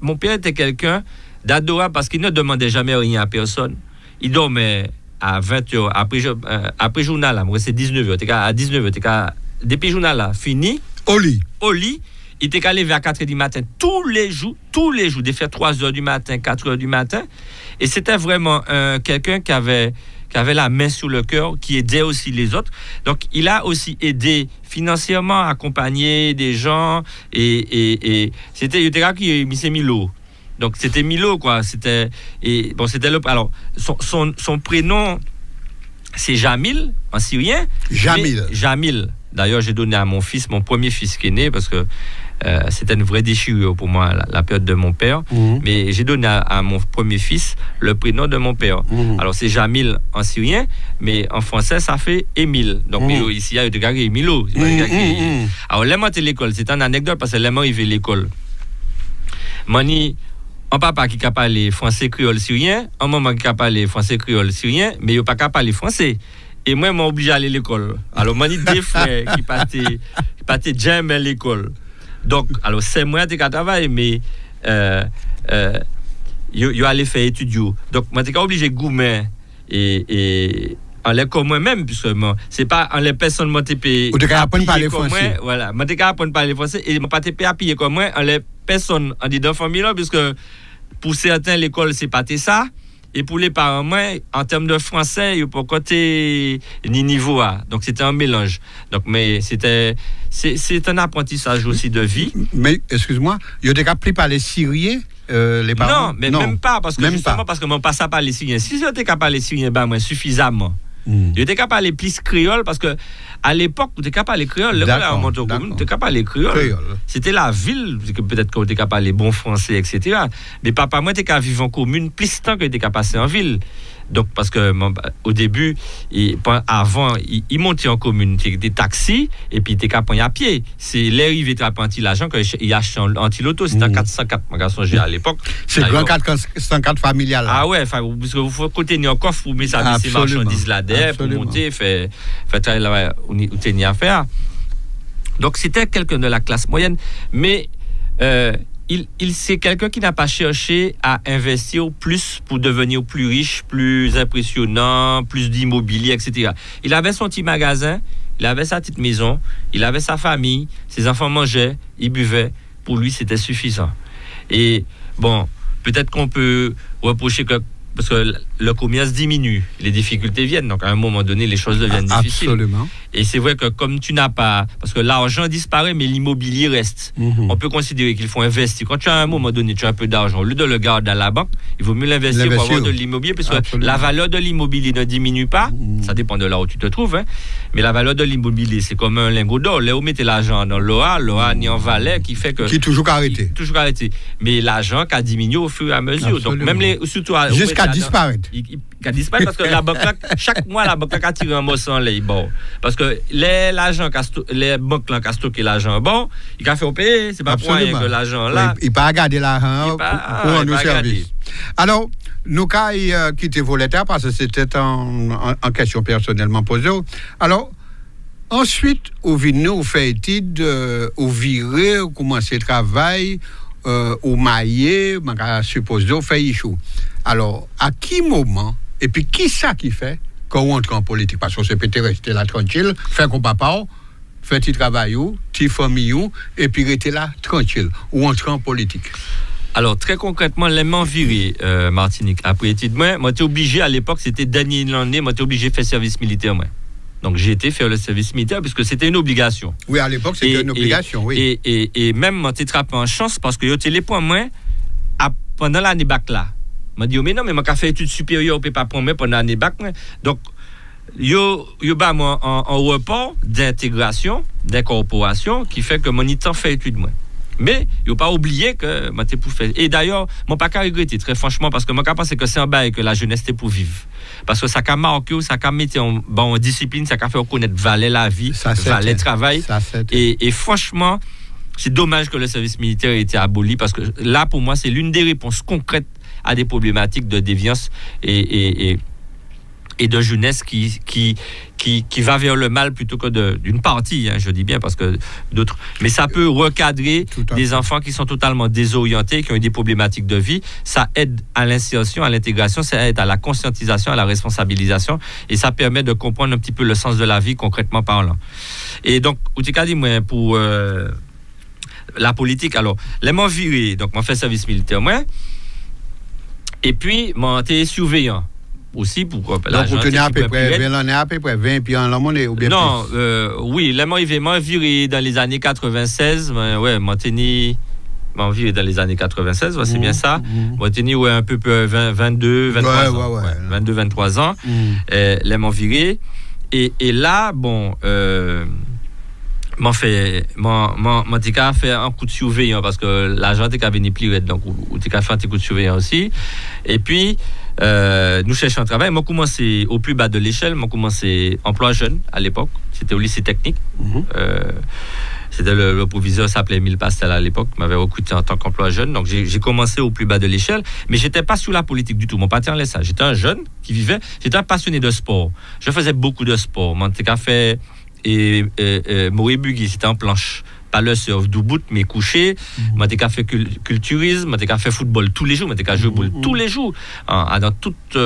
Speaker 5: Mon père était quelqu'un d'adorable parce qu'il ne demandait jamais rien à personne. Il dormait à 20h après journal, moi c'est 19h, à 19h, depuis le journal là, fini. Au lit, il était allé vers 4h du matin, tous les jours, des fois 3h du matin, 4h du matin. Et c'était vraiment quelqu'un qui avait la main sur le cœur, qui aidait aussi les autres. Donc, il a aussi aidé financièrement, accompagné des gens. Et c'était, il était là qui s'est Milo. Donc, c'était Milo, quoi. C'était alors, son prénom, c'est Jamil, en syrien. Jamil. D'ailleurs, j'ai donné à mon premier fils qui est né, parce que c'était une vraie déchirure pour moi, la période de mon père. Mais j'ai donné à mon premier fils le prénom de mon père. Alors, c'est Jamil en syrien, mais en français, ça fait Émile. Donc, ici, il y a des gars qui Milo. Alors, là, moi, à l'école, c'est une anecdote, parce que là, moi, arrivé à l'école. Mani, un papa qui a parlé français, créole, syrien, un maman qui a parlé français, créole, syrien, mais il n'a pas parlé français. Et moi, je m'ai obligé à aller à l'école. Alors, moi, j'ai des frères qui partaient jamais à l'école. Donc, alors, c'est moi qui travaille, mais ils allaient faire études. Donc, moi, j'étais obligé de goumer et en l'école moi-même, puisque c'est pas en les personnes qui m'ont payé.
Speaker 4: Ou de apprendre à parler français.
Speaker 5: Voilà, moi, j'étais apprendre à parler français et je n'ai pas été payé comme moi en les personnes en disant famille, puisque pour certains, l'école, c'est pas ça. Et pour les parents, moi, en termes de français, il n'y a pas côté ni niveau A. Donc, c'était un mélange. Donc, mais c'est un apprentissage aussi de vie.
Speaker 4: Mais, excuse-moi, il y a des cas pris par les Syriens, les parents?
Speaker 5: Non, mais non. Même pas, parce que justement, parce que moi, pas ça par les Syriens. Si j'étais capable de parler Syrien, moi, suffisamment. J'étais capable de parler plus créole, parce que à l'époque, tu étais capable de parler créole. Là, on monte au commune, tu étais capable de parler créole. C'était la ville, peut-être que tu étais capable de parler bon français, etc. Mais papa, moi, tu étais capable de vivre en commune plus de temps que tu étais capable de passer en ville. Donc, parce que au début, avant, il montait en commune des taxis, et puis il était capable à pied. C'est l'arrivée de l'agent qu'il a acheté en anti-loto. C'était en 404, mon garçon, j'ai à l'époque.
Speaker 4: C'est grand 404 familial.
Speaker 5: Ah ouais, parce que vous faut contenir un coffre, vous mettez ces marchandises là-dedans, pour monter, faire travailler là où vous avez à faire. Donc, c'était quelqu'un de la classe moyenne, mais c'est quelqu'un qui n'a pas cherché à investir plus pour devenir plus riche, plus impressionnant, plus d'immobilier, etc. Il avait son petit magasin, il avait sa petite maison, il avait sa famille, ses enfants mangeaient, ils buvaient. Pour lui, c'était suffisant. Et bon, peut-être qu'on peut reprocher que parce que le commerce diminue, les difficultés viennent, donc à un moment donné, les choses deviennent difficiles.
Speaker 4: Absolument.
Speaker 5: Et c'est vrai que comme tu n'as pas... Parce que l'argent disparaît, mais l'immobilier reste. On peut considérer qu'il faut investir. Quand tu as à un moment donné, tu as un peu d'argent, au lieu de le garder à la banque, il vaut mieux l'investir pour avoir de l'immobilier, parce que la valeur de l'immobilier ne diminue pas. Ça dépend de là où tu te trouves. Mais la valeur de l'immobilier, c'est comme un lingot d'or. Là où mettez l'argent dans l'OA n'y en valait, qui fait que...
Speaker 4: Qui est toujours arrêté.
Speaker 5: Toujours arrêté. Mais l'argent qui a diminué au fur et à mesure. Donc même surtout...
Speaker 4: Jusqu'à disparaître.
Speaker 5: Qui a disparu parce que la banque là, chaque mois la banque a tiré un mot sans les bon parce que les banques là qui a stocké l'argent bon il a fait payer, c'est pas pour rien que l'argent là
Speaker 4: il pas garder l'argent pour nos services. Alors nous avons quitté Voltaire parce que c'était en question personnellement posée. Alors ensuite au venez au fait étude au virer au commencer travail au mailler je suppose au fait ichou. Alors, à qui moment, et puis qui ça qui fait qu'on rentre en politique? Parce qu'on se peut rester là tranquille, faire qu'on papa, faire petit travail, petit famille, et puis rester là tranquille, ou entrer en politique.
Speaker 5: Alors, très concrètement, les m'ont viré, Martinique. Après études, moi, j'étais obligé, à l'époque, c'était dernier l'année, moi, j'étais obligé de faire service militaire, moi. Donc, j'ai été faire le service militaire, puisque c'était une obligation.
Speaker 4: Oui, à l'époque, c'était une obligation, oui.
Speaker 5: Et même, moi, j'étais trappé en chance, parce que j'étais les points, moi, pendant l'année bac, là. Je dit, mais non, mais moi, j'ai fait études supérieures, on ne peut pas prendre moi pendant l'année bac, moi. Donc, yo ba moi en report d'intégration, d'incorporation, qui fait que mon temps fait études, moi. Mais il faut pas oublier que moi t'es pour faire. Et d'ailleurs, mon pas qu'à regretter très franchement parce que moi pense que c'est un bail que la jeunesse t'es pour vivre. Parce que ça qu'a marqué, ça qu'a mis en discipline, ça qu'a fait connaître valer la vie, valer le travail. Et franchement, c'est dommage que le service militaire ait été aboli parce que là pour moi c'est l'une des réponses concrètes à des problématiques de déviance et de jeunesse qui va vers le mal plutôt que d'une partie, je dis bien, parce que d'autres... Mais ça peut recadrer des enfants qui sont totalement désorientés, qui ont eu des problématiques de vie. Ça aide à l'insertion, à l'intégration, ça aide à la conscientisation, à la responsabilisation, et ça permet de comprendre un petit peu le sens de la vie, concrètement parlant. Et donc, Outika dit, moi, pour la politique, alors, les m'ont viré, donc, m'ont fait service militaire, moi, et puis, m'ont été surveillant. Aussi pour
Speaker 4: donc vous tenez à peu près 20 pieds en la monnaie ou bien
Speaker 5: non oui là moi viré dans les années 96 ouais moi viré dans les années 96 ouais, c'est bien ça moi ouais un peu 22 23 ans ouais. 22 23 ans là m'ont viré et là bon m'ont fait un coup de surveillant parce que l'agent était venu plus donc ou t'es fait un petit coup de surveillant aussi et puis nous cherchons un travail. Moi, commencé au plus bas de l'échelle. Moi, commencé emploi jeune à l'époque. C'était au lycée technique. C'était le proviseur s'appelait Émile Pastel à l'époque. M'avait recruté en tant qu'emploi jeune. Donc, j'ai commencé au plus bas de l'échelle. Mais j'étais pas sous la politique du tout. Mon patron laissait ça. J'étais un jeune qui vivait. J'étais un passionné de sport. Je faisais beaucoup de sport. Mon café et Maurice Bugui, c'était en planche. Pas le surf du bout, mais couché. Moi, j'ai fait culturisme, moi, j'ai fait football tous les jours, moi, j'ai joué au football tous les jours, dans toute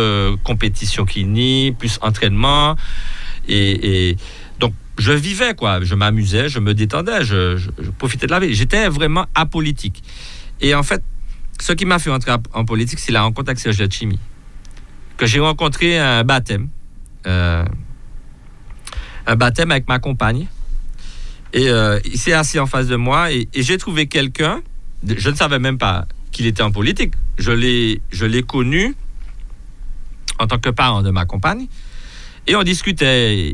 Speaker 5: compétition qui nie, plus entraînement. Et donc, je vivais, quoi. Je m'amusais, je me détendais, je profitais de la vie. J'étais vraiment apolitique. Et en fait, ce qui m'a fait entrer en politique, c'est la rencontre avec Serge Letchimy, que j'ai rencontré à un baptême avec ma compagne. Et il s'est assis en face de moi et j'ai trouvé quelqu'un, je ne savais même pas qu'il était en politique. Je l'ai connu en tant que parent de ma compagne et on discutait.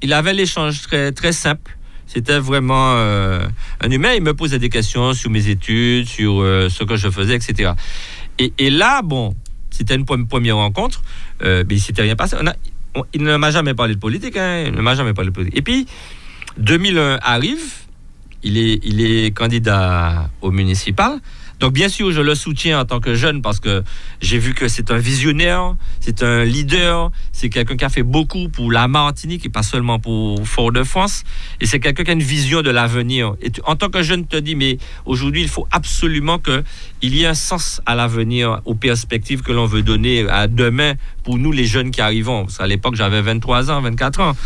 Speaker 5: Il avait l'échange très, très simple. C'était vraiment un humain. Il me posait des questions sur mes études, sur ce que je faisais, etc. Et là, bon, c'était une première rencontre, mais il ne s'était rien passé. Il ne m'a jamais parlé de politique. Il ne m'a jamais parlé de politique. Et puis, 2001 arrive, il est candidat au municipal. Donc, bien sûr, je le soutiens en tant que jeune parce que j'ai vu que c'est un visionnaire, c'est un leader, c'est quelqu'un qui a fait beaucoup pour la Martinique et pas seulement pour Fort-de-France. Et c'est quelqu'un qui a une vision de l'avenir. Et en tant que jeune, te dis, mais aujourd'hui, il faut absolument qu'il y ait un sens à l'avenir, aux perspectives que l'on veut donner à demain pour nous, les jeunes qui arrivons. Parce qu'à l'époque, j'avais 23 ans, 24 ans.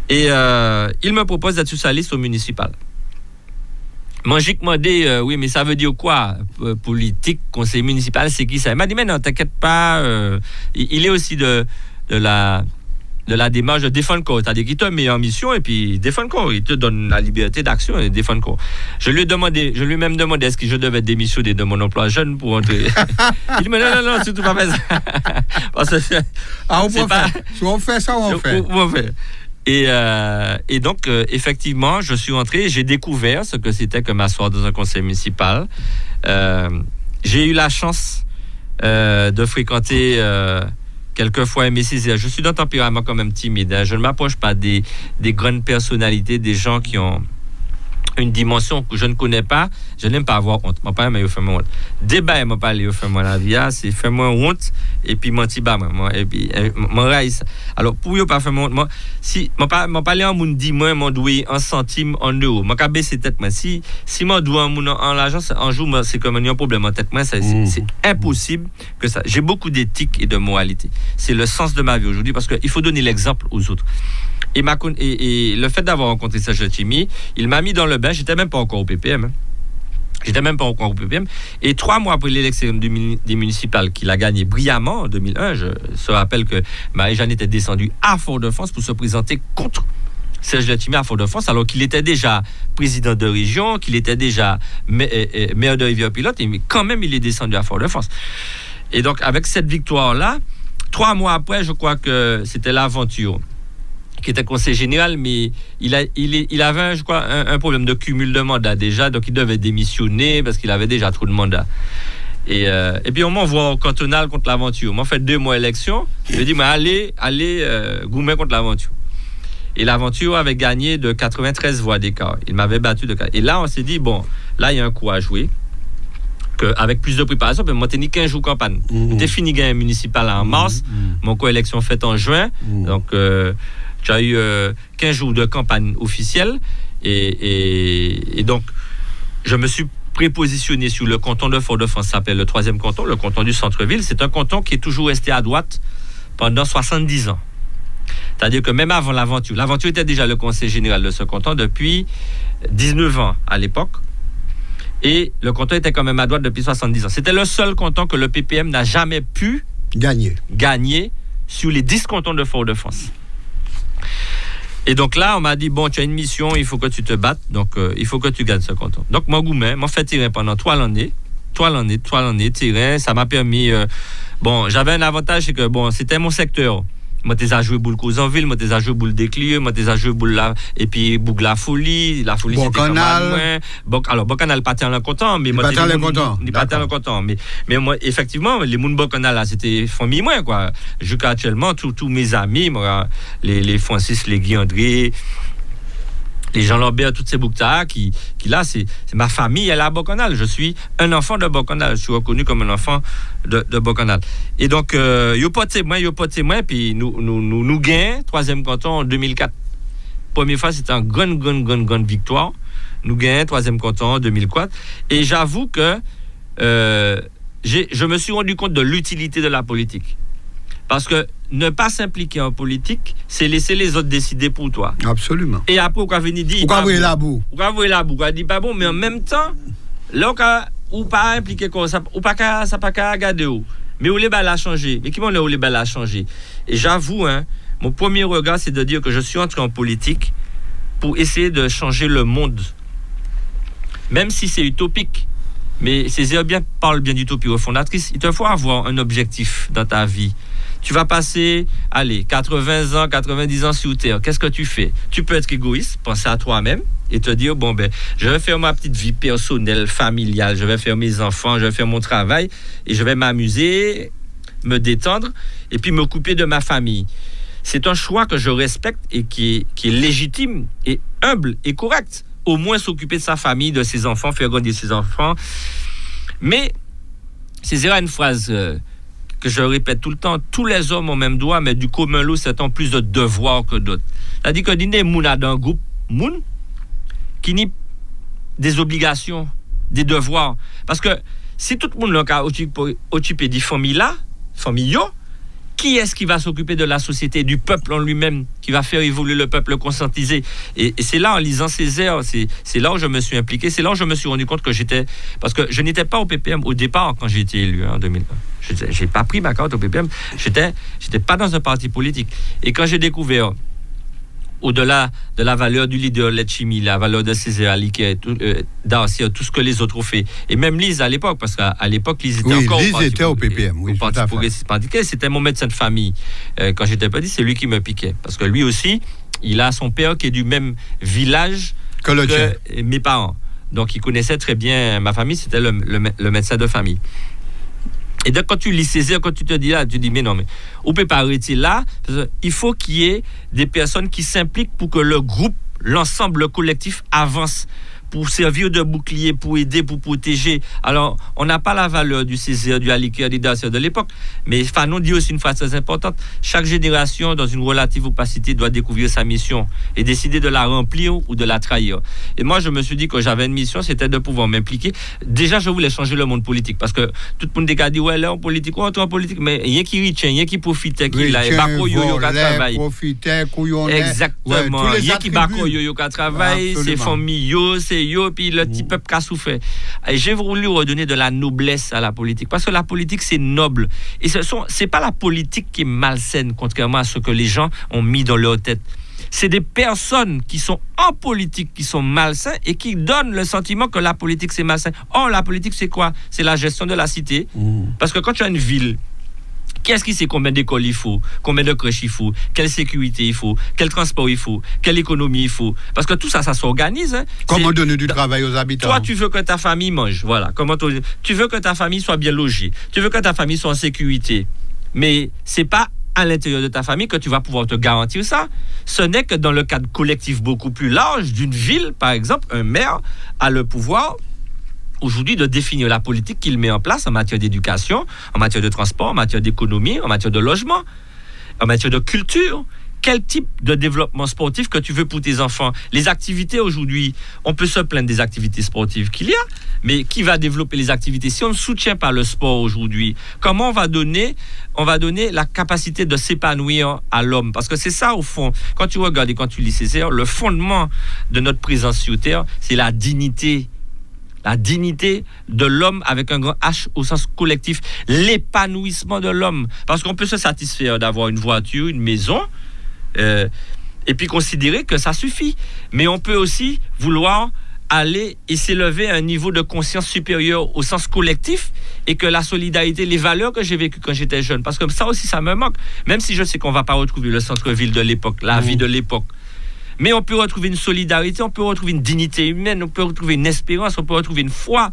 Speaker 5: Et il me propose d'être sur sa liste au municipal. Moi, j'ai demandé, oui, mais ça veut dire quoi, politique, conseil municipal, c'est qui ça? Il m'a dit, mais non, t'inquiète pas, il est aussi de la démarche de défendre le corps. C'est-à-dire qu'il te met en mission et puis défendre le corps. Il te donne la liberté d'action et défendre le corps. Je lui ai même demandé est-ce que je devais démissionner de mon emploi jeune pour entrer. Il dit, mais non, surtout pas faire ça. Parce que
Speaker 4: si on fait ça, on fait.
Speaker 5: Et donc, effectivement, je suis entré, j'ai découvert ce que c'était que m'asseoir dans un conseil municipal. J'ai eu la chance de fréquenter quelquefois Aimé Césaire. Je suis d'un tempérament quand même timide. Je ne m'approche pas des grandes personnalités, des gens qui ont une dimension que je ne connais pas. Je n'aime pas avoir honte. Mon père m'a fait honte. Débat, m'a pas fait moi la vie, c'est fait moi honte et puis mon petit bas moi et puis mon raïs. Alors pour yo pas faire honte moi si m'a parlé en monde dit moi mon doué en centimes en euros. M'a baisser tête moi si mon doué en l'argent un jour c'est comme un problème en tête moi c'est impossible que ça. J'ai beaucoup d'éthique et de moralité. C'est le sens de ma vie aujourd'hui parce que il faut donner l'exemple aux autres. Et le fait d'avoir rencontré Serge Letchimy, il m'a mis dans le bain. J'étais même pas encore au PPM. J'étais même pas au groupe PPM. Et 3 mois après l'élection des municipales qu'il a gagné brillamment en 2001, je se rappelle que Marie-Jeanne était descendue à Fort-de-France pour se présenter contre Serge Letchimy à Fort-de-France, alors qu'il était déjà président de région, qu'il était déjà maire de Rivière-Pilote, mais quand même il est descendu à Fort-de-France. Et donc avec cette victoire-là, 3 mois après, je crois que c'était l'Aventure qui était conseiller général, mais il avait, je crois, un problème de cumul de mandats déjà, donc il devait démissionner parce qu'il avait déjà trop de mandats. Et puis on m'envoie au cantonal contre l'Aventure. Moi, fait 2 mois élection, je lui dis, mais allez, Goumet contre l'Aventure. Et l'Aventure avait gagné de 93 voix d'écart. Il m'avait battu de 4. Et là, on s'est dit, bon, là, il y a un coup à jouer. Avec plus de préparation, moi, j'ai 15 jours campagne. J'étais fini gain municipal en mars, mon co-élection faite en juin. Donc, tu as eu 15 jours de campagne officielle. Et donc, je me suis prépositionné sur le canton de Fort-de-France, ça s'appelle le 3e canton, le canton du centre-ville. C'est un canton qui est toujours resté à droite pendant 70 ans. C'est-à-dire que même avant l'Aventure était déjà le conseil général de ce canton depuis 19 ans à l'époque. Et le canton était quand même à droite depuis 70 ans. C'était le seul canton que le PPM n'a jamais pu gagner sur les 10 cantons de Fort-de-France. Et donc là, on m'a dit, bon, tu as une mission, il faut que tu te battes, donc il faut que tu gagnes ce canton. Donc moi, Goumet, m'a fait tirer pendant 3 années, tirer, ça m'a permis... bon, j'avais un avantage, c'est que bon, c'était mon secteur. Moi, t'es à jouer boule Couzanville, moi, t'es à jouer boule Desclieux, moi, t'es à jouer boule là, et puis boule La Folie c'était quand même moins. Alors, Bocanal, pas en content, mais moi, pas en content. Mais moi, effectivement, les Moun Bocanal, là, c'était famille moins, quoi. Jusqu'à actuellement, tous mes amis, moi, les Francis, les Guy André, les Jean Lambert, toutes ces bouctas qui là, c'est ma famille, elle est à Bocanal. Je suis un enfant de Bocanal. Je suis reconnu comme un enfant de Bocanal. Et donc, yo poté moi, puis nous gagnons 3e canton en 2004. Première fois, c'était une grande victoire. Nous gagnons 3e canton en 2004. Et j'avoue que je me suis rendu compte de l'utilité de la politique. Parce que ne pas s'impliquer en politique, c'est laisser les autres décider pour toi.
Speaker 4: Absolument.
Speaker 5: Et après, on va venir dire...
Speaker 4: Pourquoi vous voyez la boue?
Speaker 5: On va dire pas bon, mais en même temps, là, on pas impliqué comme ça, ou pas ça pas qu'à regarder où. Mais où les balles a changé. Mais qui m'en est où les balles a changé? Et j'avoue, mon premier regard, c'est de dire que je suis entré en politique pour essayer de changer le monde. Même si c'est utopique. Mais Césaire parle bien d'utopie refondatrice. Il te faut avoir un objectif dans ta vie. Tu vas passer, 80 ans, 90 ans sur Terre. Qu'est-ce que tu fais? Tu peux être égoïste, penser à toi-même et te dire, bon, je vais faire ma petite vie personnelle, familiale, je vais faire mes enfants, je vais faire mon travail et je vais m'amuser, me détendre et puis m'occuper de ma famille. C'est un choix que je respecte et qui est légitime et humble et correct. Au moins s'occuper de sa famille, de ses enfants, faire grandir ses enfants. Mais, c'est une phrase... que je répète tout le temps, tous les hommes ont même droit, mais du commun lot, c'est en plus de devoirs que d'autres. C'est-à-dire que des moun a dans un groupe, moun, qui n'y des obligations, des devoirs. Parce que si tout le monde a occupé des familles, qui est-ce qui va s'occuper de la société, du peuple en lui-même, qui va faire évoluer le peuple, le conscientiser? Et c'est là, en lisant Césaire, c'est là où je me suis impliqué, c'est là où je me suis rendu compte que j'étais... Parce que je n'étais pas au PPM au départ quand j'ai été élu en 2001. Je n'ai pas pris ma carte au PPM, j'étais pas dans un parti politique. Et quand j'ai découvert, au-delà de la valeur du leader Letchimy, la valeur de Césaire, Darcy, tout ce que les autres ont fait, et même Lise à l'époque, parce qu'à l'époque, Lise était
Speaker 4: au PPM,
Speaker 5: au Parti progressiste syndical, c'était mon médecin de famille. Quand j'étais petit, c'est lui qui me piquait. Parce que lui aussi, il a son père qui est du même village que mes parents. Donc, il connaissait très bien ma famille, c'était le médecin de famille. Et donc, quand tu lis Césaire, quand tu te dis là, tu dis, mais non, mais on peut pas arrêter là. Il faut qu'il y ait des personnes qui s'impliquent pour que le groupe, l'ensemble, le collectif avance, pour servir de bouclier, pour aider, pour protéger. Alors, on n'a pas la valeur du Césaire, du Aliker, du Darcy de l'époque, mais Fanon dit aussi une phrase très importante. Chaque génération, dans une relative opacité, doit découvrir sa mission et décider de la remplir ou de la trahir. Et moi, je me suis dit que j'avais une mission, c'était de pouvoir m'impliquer. Déjà, je voulais changer le monde politique, parce que tout le monde a dit, ouais, là, en politique, on en politique, mais rien qui retient, rien qui profitait, qui là, et bako yo ka travail. Exactement. Rien qui bako yo ka travail, c'est famille yo, c'est yo, puis le petit peuple qui a souffert. Et j'ai voulu redonner de la noblesse à la politique. Parce que la politique, c'est noble. Et c'est pas la politique qui est malsaine, contrairement à ce que les gens ont mis dans leur tête. C'est des personnes qui sont en politique, qui sont malsains et qui donnent le sentiment que la politique, c'est malsain. Or, la politique, c'est quoi? C'est la gestion de la cité. Parce que quand tu as une ville, qu'est-ce qui sait combien d'écoles il faut, combien de crèches il faut, quelle sécurité il faut, quel transport il faut, quelle économie il faut? Parce que tout ça, ça s'organise. Hein.
Speaker 4: Comment donner du travail aux habitants?
Speaker 5: Toi, tu veux que ta famille mange, voilà. Tu veux que ta famille soit bien logée, tu veux que ta famille soit en sécurité. Mais c'est pas à l'intérieur de ta famille que tu vas pouvoir te garantir ça. Ce n'est que dans le cadre collectif beaucoup plus large d'une ville, par exemple, un maire a le pouvoir aujourd'hui de définir la politique qu'il met en place en matière d'éducation, en matière de transport, en matière d'économie, en matière de logement, en matière de culture. Quel type de développement sportif que tu veux pour tes enfants? Les activités aujourd'hui, on peut se plaindre des activités sportives qu'il y a, mais qui va développer les activités? Si on ne soutient pas le sport aujourd'hui, comment on va donner la capacité de s'épanouir à l'homme? Parce que c'est ça, au fond, quand tu regardes et quand tu lis Césaire, le fondement de notre présence sur Terre, c'est la dignité. La dignité de l'homme avec un grand H au sens collectif. L'épanouissement de l'homme. Parce qu'on peut se satisfaire d'avoir une voiture, une maison, et puis considérer que ça suffit. Mais on peut aussi vouloir aller et s'élever à un niveau de conscience supérieur au sens collectif, et que la solidarité, les valeurs que j'ai vécues quand j'étais jeune, parce que ça aussi, ça me manque. Même si je sais qu'on ne va pas retrouver le centre-ville de l'époque, la vie de l'époque. Mais on peut retrouver une solidarité, on peut retrouver une dignité humaine, on peut retrouver une espérance, on peut retrouver une foi.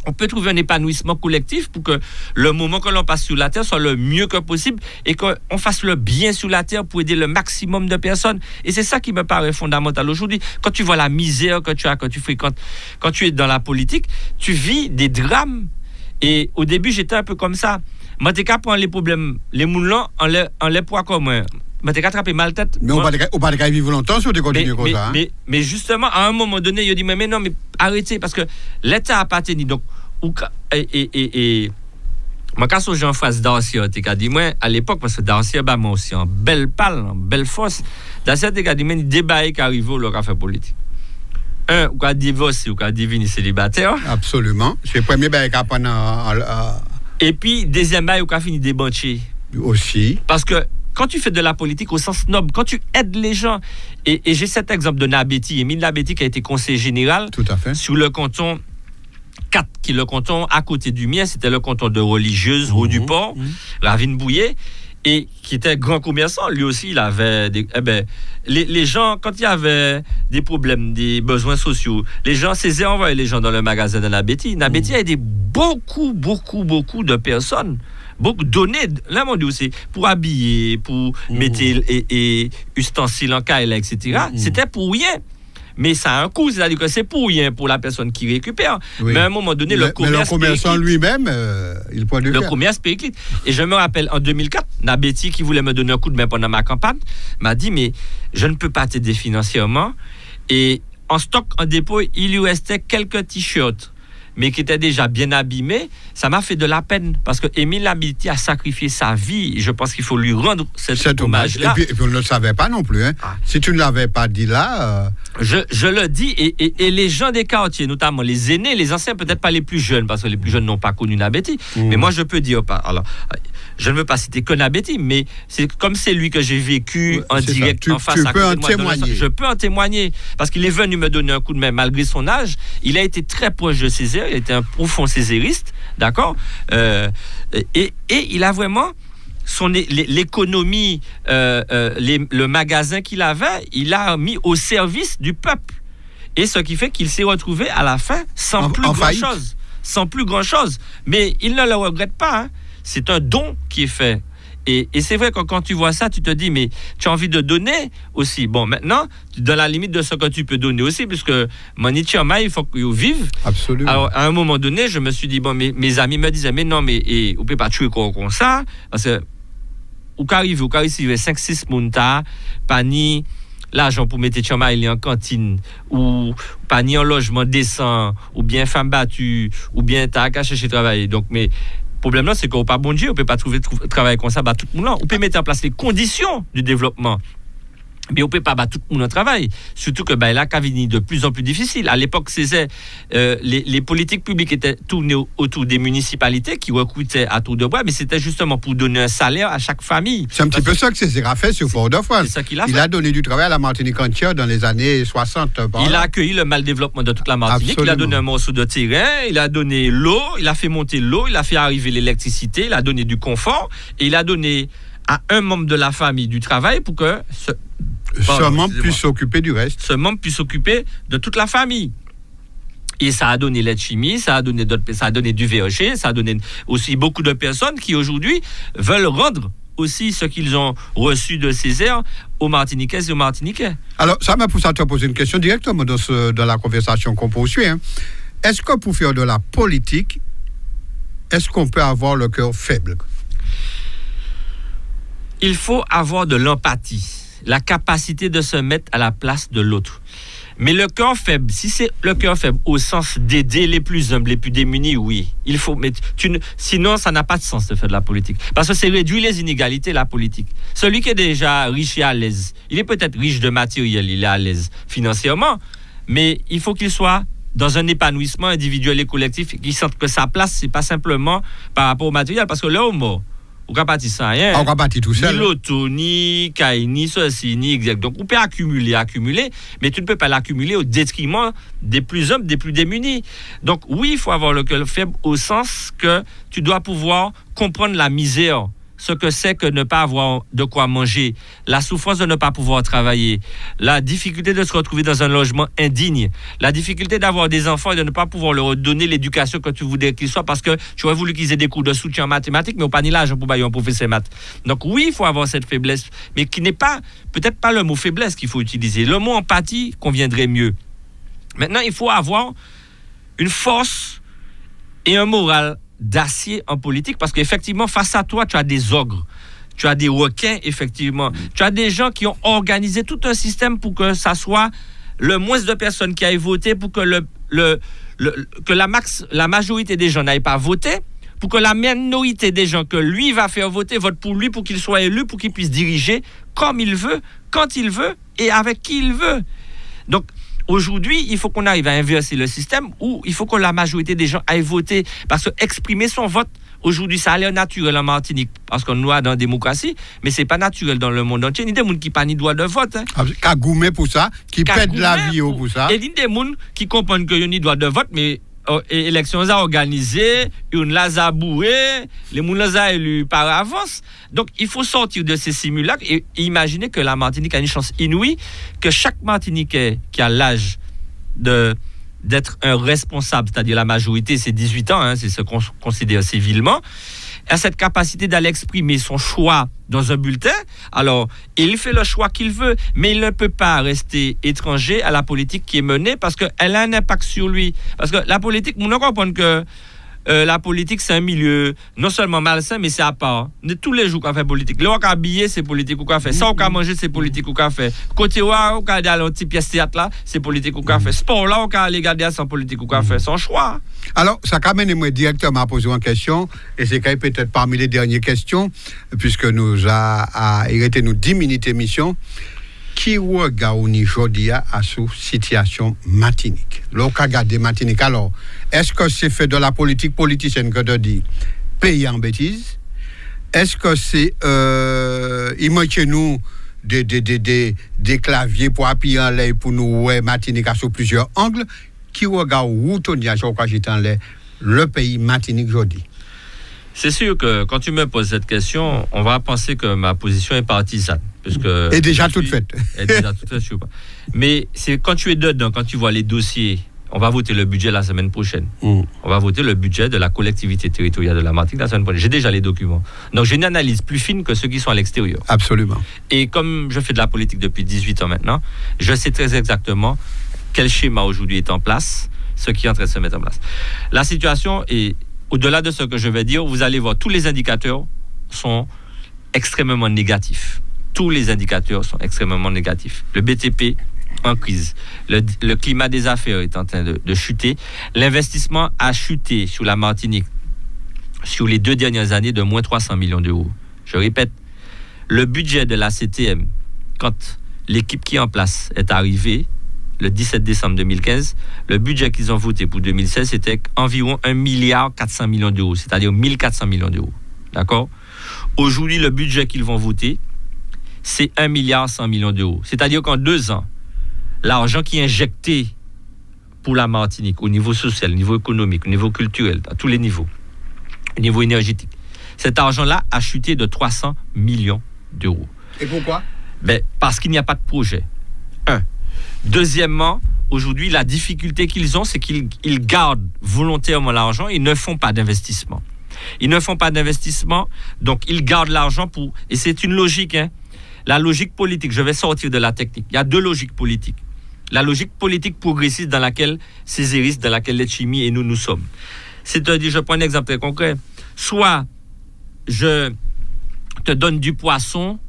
Speaker 5: On peut trouver un épanouissement collectif pour que le moment que l'on passe sur la Terre soit le mieux que possible et qu'on fasse le bien sur la Terre pour aider le maximum de personnes. Et c'est ça qui me paraît fondamental aujourd'hui. Quand tu vois la misère que tu as, quand tu fréquentes, quand tu es dans la politique, tu vis des drames. Et au début, j'étais un peu comme ça. Moi, t'es qu'à prendre les problèmes, les moulins, en les poids communs. Mais t'es qu'à attraper mal tête.
Speaker 4: Mais on ne va pas vivre longtemps si on continue comme ça.
Speaker 5: Mais justement, à un moment donné, il dit mais non, mais arrêtez, parce que l'État a pas tenu. Donc, et moi, quand j'ai en face Darcy, t'es qu'à dire, moi, à l'époque, parce que Darcy, moi aussi, en belle palle, en belle force, Darcy, t'es qu'à dire, mais débat qui arrive au café politique. Un, ou qu'à divorcer, ou qu'à devenir célibataire.
Speaker 4: Absolument. C'est le premier bail qu'à prendre.
Speaker 5: Et puis, deuxième bail, ou qu'à finir débancher.
Speaker 4: Aussi.
Speaker 5: Parce que, quand tu fais de la politique au sens noble, quand tu aides les gens, et j'ai cet exemple de Nabeti, Émile Nabeti qui a été conseiller général sur le canton 4, qui est le canton à côté du mien, c'était le canton de religieuse, Haut du Port, Ravine Bouillet, et qui était grand commerçant. Lui aussi, il avait les gens, quand il y avait des problèmes, des besoins sociaux, les gens, Césaire envoyait les gens dans le magasin de Nabeti. Nabeti a aidé beaucoup de personnes. Beaucoup donné, là mon Dieu, c'est pour habiller, pour mettre et ustensiles en caille, etc. C'était pour rien. Mais ça a un coût, c'est-à-dire que c'est pour rien pour la personne qui récupère. Oui. Mais à un moment donné, le
Speaker 4: commerçant lui-même, il peut le faire.
Speaker 5: Le commerce périclite. Et je me rappelle, en 2004, Nabeti, qui voulait me donner un coup de main pendant ma campagne, m'a dit, mais je ne peux pas t'aider financièrement. Et en stock, en dépôt, il lui restait quelques t-shirts, mais qui était déjà bien abîmé. Ça m'a fait de la peine, parce que Émile Nabeti a sacrifié sa vie. Je pense qu'il faut lui rendre cet hommage-là.
Speaker 4: Et puis on ne le savait pas non plus. Hein. Si tu ne l'avais pas dit là...
Speaker 5: Je le dis, et les gens des quartiers, notamment les aînés, les anciens, peut-être pas les plus jeunes, parce que les plus jeunes n'ont pas connu Nabeti. Mais moi, je peux dire... Alors, je ne veux pas citer que Nabeti, mais c'est comme c'est lui que j'ai vécu en direct, en face à côté de moi. Je peux en témoigner, parce qu'il est venu me donner un coup de main, malgré son âge. Il a été très proche de Césaire, il était un profond césériste, d'accord, et il a vraiment l'économie, le magasin qu'il avait, il a mis au service du peuple, et ce qui fait qu'il s'est retrouvé à la fin sans plus grand chose, mais il ne le regrette pas, hein. C'est un don qui est fait. Et c'est vrai que quand tu vois ça, tu te dis, mais tu as envie de donner aussi. Bon, maintenant, dans la limite de ce que tu peux donner aussi, puisque Manichama, il faut qu'ils vivent.
Speaker 4: Absolument.
Speaker 5: Alors, à un moment donné, je me suis dit, bon, mes amis me disaient, mais non, mais on ne peut pas tuer comme ça, parce que, ou qu'arrive 5-6 mountas, pas ni l'argent pour mettre Tchama, il est en cantine, ou pas ni en logement décent, ou bien femme battue, ou bien t'as qu'à chercher travailler. Donc, mais, le problème là, c'est qu'on pas bon Dieu, on peut pas trouver travail comme ça, tout le monde. On peut mettre en place les conditions du développement. Mais on ne peut pas battre tout le monde au travail. Surtout que là, Cavini de plus en plus difficile. À l'époque, les politiques publiques étaient tournées autour des municipalités qui recrutaient à tour de bras, mais c'était justement pour donner un salaire à chaque famille.
Speaker 4: C'est un petit peu ça que Césaire a fait sur Fort-de-France.
Speaker 5: C'est ça qu'il a fait.
Speaker 4: Il a donné du travail à la Martinique entière dans les années 60.
Speaker 5: Il a accueilli le mal-développement de toute la Martinique.
Speaker 4: Absolument.
Speaker 5: Il a donné un morceau de terrain, il a donné l'eau, il a fait monter l'eau, il a fait arriver l'électricité, il a donné du confort et il a donné à un membre de la famille du travail pour que
Speaker 4: ce membre puisse s'occuper du reste.
Speaker 5: Ce membre puisse s'occuper de toute la famille. Et ça a donné l'aide chimie, ça a donné du VEG, ça a donné aussi beaucoup de personnes qui aujourd'hui veulent rendre aussi ce qu'ils ont reçu de Césaire aux Martiniquaises et aux Martiniquais.
Speaker 4: Alors, ça m'a poussé à te poser une question directement dans la conversation qu'on poursuit. Est-ce que pour faire de la politique, est-ce qu'on peut avoir le cœur faible?
Speaker 5: Il faut avoir de l'empathie, la capacité de se mettre à la place de l'autre. Mais le cœur faible, si c'est le cœur faible au sens d'aider les plus humbles, les plus démunis, oui. Il faut, mais sinon, ça n'a pas de sens de faire de la politique. Parce que c'est réduire les inégalités, la politique. Celui qui est déjà riche et à l'aise, il est peut-être riche de matériel, il est à l'aise financièrement, mais il faut qu'il soit dans un épanouissement individuel et collectif, qu'il sente que sa place, c'est pas simplement par rapport au matériel. Parce que là, au mot, on ne peut pas sans rien.
Speaker 4: On ne peut pas tout seul.
Speaker 5: Ni l'auto, ni caille, ni ceci, ni exact. Donc, on peut accumuler, mais tu ne peux pas l'accumuler au détriment des plus humbles, des plus démunis. Donc, oui, il faut avoir le cœur faible au sens que tu dois pouvoir comprendre la misère, ce que c'est que ne pas avoir de quoi manger, la souffrance de ne pas pouvoir travailler, la difficulté de se retrouver dans un logement indigne, la difficulté d'avoir des enfants et de ne pas pouvoir leur donner l'éducation que tu voudrais qu'ils soient parce que tu aurais voulu qu'ils aient des cours de soutien en mathématiques, mais on n'a pas ni l'argent pour bailler un professeur maths. Donc oui, il faut avoir cette faiblesse, mais qui n'est pas, peut-être pas le mot faiblesse qu'il faut utiliser. Le mot empathie conviendrait mieux. Maintenant, il faut avoir une force et un moral d'acier en politique, parce qu'effectivement, face à toi, tu as des ogres, tu as des requins, effectivement. Tu as des gens qui ont organisé tout un système pour que ça soit le moins de personnes qui aillent voter, pour que, que la majorité des gens n'aillent pas voter, pour que la minorité des gens que lui va faire voter vote pour lui, pour qu'il soit élu, pour qu'il puisse diriger comme il veut, quand il veut et avec qui il veut. Donc, aujourd'hui, il faut qu'on arrive à inverser le système où il faut que la majorité des gens aillent voter. Parce que exprimer son vote, aujourd'hui, ça a l'air naturel en Martinique. Parce qu'on est dans la démocratie, mais ce n'est pas naturel dans le monde entier. Il y a des gens qui n'ont pas ni droit de vote.
Speaker 4: Qui a goumé pour ça, qui pètent la vie pour ça.
Speaker 5: Et il y a des gens qui comprennent qu'il y a ni droit de vote, mais élections à organiser, une les a bourré, les gens les a élus par avance. Donc, il faut sortir de ces simulacres et imaginer que la Martinique a une chance inouïe, que chaque Martiniquais qui a l'âge d'être un responsable, c'est-à-dire la majorité, c'est 18 ans, c'est ce qu'on considère civilement, a cette capacité d'aller exprimer son choix dans un bulletin. Alors, il fait le choix qu'il veut, mais il ne peut pas rester étranger à la politique qui est menée parce qu'elle a un impact sur lui. Parce que la politique, on doit comprendre que la politique, c'est un milieu non seulement malsain, mais c'est à part. Tous les jours qu'on fait politique. Là, on a habillé, c'est politique qu'on fait. Ça, on a mangé, c'est politique qu'on fait. Côté où on a aller à un petit pièce théâtre là, c'est politique qu'on fait. Sport là, on a aller garder sans politique qu'on fait. Son choix.
Speaker 4: Alors, ça amène moi directement à poser une question, et c'est quand même peut-être parmi les dernières questions, puisque il était nous 10 minutes d'émission. Qui regarde aujourd'hui à sous situation Martinique? L'occasion de Martinique. Alors, est-ce que c'est fait de la politique politicienne que de dire pays en bêtise? Est-ce que c'est il manque chez nous des claviers pour appuyer en l'air pour nous Martinique sous plusieurs angles? Qui regarde où Tony a le pays Martinique aujourd'hui?
Speaker 5: C'est sûr que quand tu me poses cette question, on va penser que ma position est partisane.
Speaker 4: Et déjà toute faite.
Speaker 5: Mais c'est quand tu es dedans, quand tu vois les dossiers, on va voter le budget la semaine prochaine. On va voter le budget de la collectivité territoriale de la Martinique la semaine prochaine. J'ai déjà les documents. Donc j'ai une analyse plus fine que ceux qui sont à l'extérieur.
Speaker 4: Absolument.
Speaker 5: Et comme je fais de la politique depuis 18 ans maintenant, je sais très exactement quel schéma aujourd'hui est en place, ce qui est en train de se mettre en place. La situation est, au-delà de ce que je vais dire, vous allez voir, tous les indicateurs sont extrêmement négatifs. Tous les indicateurs sont extrêmement négatifs. Le BTP en crise. Le climat des affaires est en train de chuter. L'investissement a chuté sur la Martinique sur les 2 dernières années de moins 300 millions d'euros. Je répète, le budget de la CTM, quand l'équipe qui est en place est arrivée le 17 décembre 2015. Le budget qu'ils ont voté pour 2016, c'était environ 1,4 milliard d'euros, c'est-à-dire 1 400 millions d'euros. D'accord? Aujourd'hui, le budget qu'ils vont voter, c'est 1,1 milliard d'euros. C'est-à-dire qu'en 2 ans, l'argent qui est injecté pour la Martinique, au niveau social, au niveau économique, au niveau culturel, à tous les niveaux, au niveau énergétique, cet argent-là a chuté de 300 millions d'euros.
Speaker 4: Et pourquoi?
Speaker 5: Parce qu'il n'y a pas de projet. Un. Deuxièmement, aujourd'hui, la difficulté qu'ils ont, c'est qu'ils gardent volontairement l'argent, ils ne font pas d'investissement. Ils ne font pas d'investissement, donc ils gardent l'argent pour... Et c'est une logique, hein. La logique politique, je vais sortir de la technique. Il y a 2 logiques politiques. La logique politique progressiste dans laquelle Césaris, dans laquelle Letchimy et nous sommes. C'est-à-dire, je prends un exemple très concret. Soit je te donne du poisson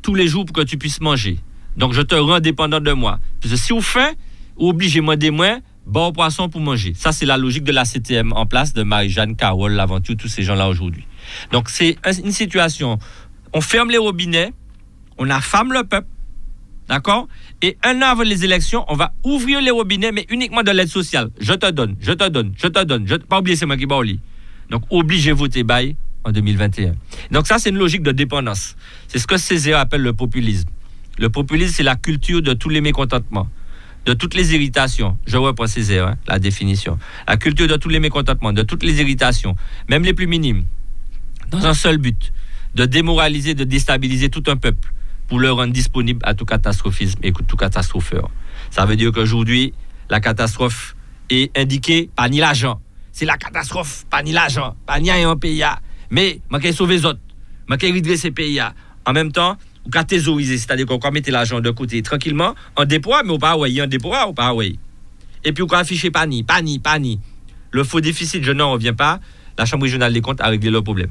Speaker 5: tous les jours pour que tu puisses manger. Donc, je te rends dépendant de moi. Parce que si vous faites, obligez-moi des moins, bon poisson pour manger. Ça, c'est la logique de la CTM en place, de Marie-Jeanne, Carole, L'Aventure, tous ces gens-là aujourd'hui. Donc, c'est une situation, on ferme les robinets, on affame le peuple, d'accord? Et 1 an avant les élections, on va ouvrir les robinets, mais uniquement de l'aide sociale. Je te donne. Pas oublier, c'est moi qui vais. Donc, obligez voter bail en 2021. Donc, ça, c'est une logique de dépendance. C'est ce que Césaire appelle le populisme. Le populisme, c'est la culture de tous les mécontentements, de toutes les irritations. Je reprends Césaire, la définition. La culture de tous les mécontentements, de toutes les irritations, même les plus minimes, dans un seul but, de démoraliser, de déstabiliser tout un peuple pour le rendre disponible à tout catastrophisme et tout catastropheur. Ça veut dire qu'aujourd'hui, la catastrophe est indiquée par ni l'argent. C'est la catastrophe, pas ni l'argent, pas ni un pays. Mais, je vais sauver les autres, je vais réduire ces pays. En même temps, ou qu'à thésauriser, c'est-à-dire qu'on va mettre l'argent de côté tranquillement, en dépôt, mais au pas en dépôt, ou pas et puis on va afficher pani. Le faux déficit, je n'en reviens pas. La Chambre régionale des comptes a réglé le problème.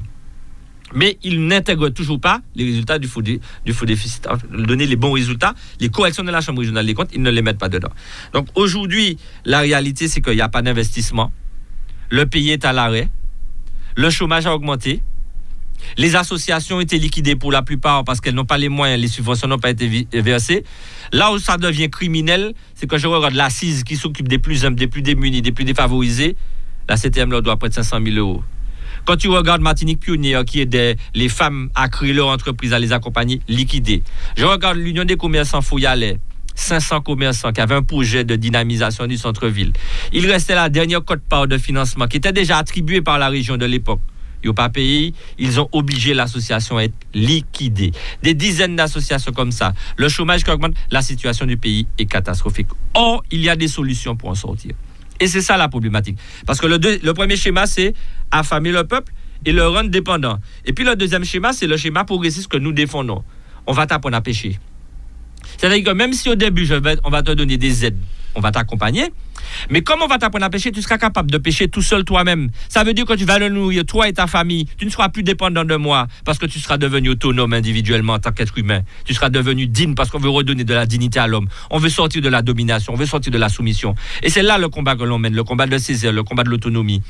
Speaker 5: Mais il n'intègre toujours pas les résultats du faux déficit. Donner les bons résultats, les corrections de la Chambre régionale des comptes, ils ne les mettent pas dedans. Donc aujourd'hui, la réalité, c'est qu'il n'y a pas d'investissement. Le pays est à l'arrêt. Le chômage a augmenté. Les associations ont été liquidées pour la plupart parce qu'elles n'ont pas les moyens, les subventions n'ont pas été versées. Là où ça devient criminel, c'est que je regarde l'ACIS qui s'occupe des plus humbles, des plus démunis, des plus défavorisés. La CTM leur doit près de 500 000 euros. Quand tu regardes Martinique Pionnière, qui aide les femmes à créer leur entreprise, à les accompagner, liquidées. Je regarde l'Union des commerçants Fouillalais, 500 commerçants qui avaient un projet de dynamisation du centre-ville. Il restait la dernière quote-part de financement qui était déjà attribuée par la région de l'époque. Ils n'ont pas payé, ils ont obligé l'association à être liquidée. Des dizaines d'associations comme ça. Le chômage qui augmente, la situation du pays est catastrophique. Or, il y a des solutions pour en sortir. Et c'est ça la problématique. Parce que le premier schéma, c'est affamer le peuple et le rendre dépendant. Et puis le deuxième schéma, c'est le schéma progressiste que nous défendons. On va t'apprendre à pêcher. C'est-à-dire que même si au début, on va te donner des aides, on va t'accompagner, mais comme on va t'apprendre à pêcher, tu seras capable de pêcher tout seul toi-même. Ça veut dire que tu vas le nourrir, toi et ta famille. Tu ne seras plus dépendant de moi parce que tu seras devenu autonome individuellement en tant qu'être humain. Tu seras devenu digne parce qu'on veut redonner de la dignité à l'homme. On veut sortir de la domination, on veut sortir de la soumission. Et c'est là le combat que l'on mène, le combat de Césaire, le combat de l'autonomie.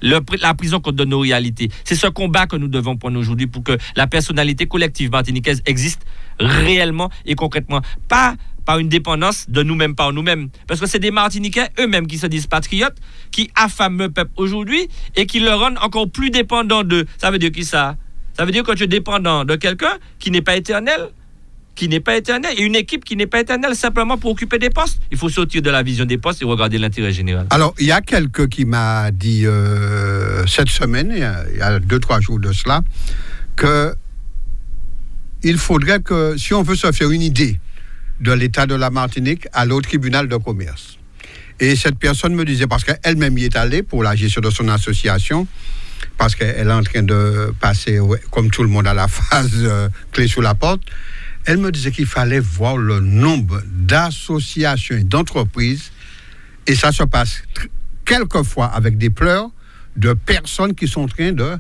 Speaker 5: La prison contre de nos réalités. C'est ce combat que nous devons prendre aujourd'hui pour que la personnalité collective martiniquaise existe réellement et concrètement. Pas par une dépendance de nous-mêmes par nous-mêmes. Parce que c'est des Martiniquais eux-mêmes qui se disent patriotes, qui affament le peuple aujourd'hui et qui le rendent encore plus dépendant d'eux. Ça veut dire qui ça? Ça veut dire que tu es dépendant de quelqu'un qui n'est pas éternel. Et une équipe qui n'est pas éternelle simplement pour occuper des postes. Il faut sortir de la vision des postes et regarder l'intérêt général.
Speaker 4: Alors, il y a quelqu'un qui m'a dit cette semaine, il y a 2-3 jours de cela, qu'il faudrait que, si on veut se faire une idée de l'état de la Martinique, aller au tribunal de commerce. Et cette personne me disait, parce qu'elle-même y est allée pour la gestion de son association, parce qu'elle est en train de passer, comme tout le monde, à la phase clé sous la porte, elle me disait qu'il fallait voir le nombre d'associations et d'entreprises, et ça se passe quelquefois avec des pleurs de personnes qui sont en train de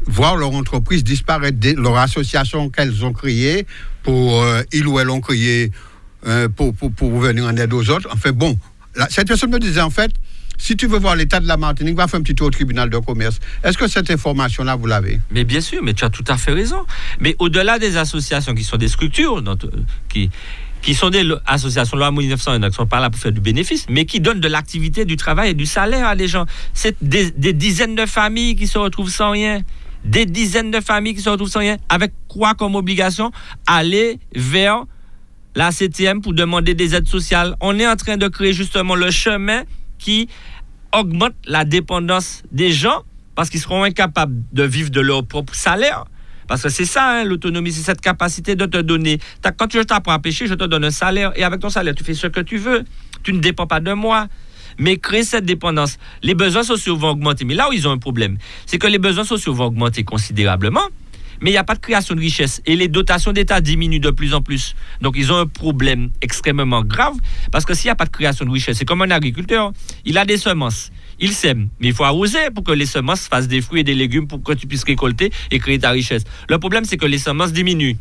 Speaker 4: voir leur entreprise disparaître, leur association qu'elles ont créée, pour ils ou elles ont créé pour venir en aide aux autres. Enfin bon, cette personne me disait en fait, si tu veux voir l'état de la Martinique, va faire un petit tour au tribunal de commerce. Est-ce que cette information-là, vous l'avez?
Speaker 5: Mais bien sûr, mais tu as tout à fait raison. Mais au-delà des associations qui sont des structures, qui sont des associations loi 1901, qui ne sont pas là pour faire du bénéfice, mais qui donnent de l'activité, du travail et du salaire à des gens. C'est des dizaines de familles qui se retrouvent sans rien. Des dizaines de familles qui se retrouvent sans rien. Avec quoi comme obligation? Aller vers la CTM pour demander des aides sociales. On est en train de créer justement le chemin qui augmente la dépendance des gens parce qu'ils seront incapables de vivre de leur propre salaire. Parce que c'est ça, l'autonomie, c'est cette capacité de te donner. Quand je t'apprends à pêcher, je te donne un salaire et avec ton salaire, tu fais ce que tu veux. Tu ne dépends pas de moi. Mais créer cette dépendance, les besoins sociaux vont augmenter. Mais là où ils ont un problème, c'est que les besoins sociaux vont augmenter considérablement, mais il n'y a pas de création de richesse. Et les dotations d'État diminuent de plus en plus. Donc ils ont un problème extrêmement grave, parce que s'il n'y a pas de création de richesse, c'est comme un agriculteur. Il a des semences. Il sème, mais il faut arroser pour que les semences fassent des fruits et des légumes pour que tu puisses récolter et créer ta richesse. Le problème, c'est que les semences diminuent.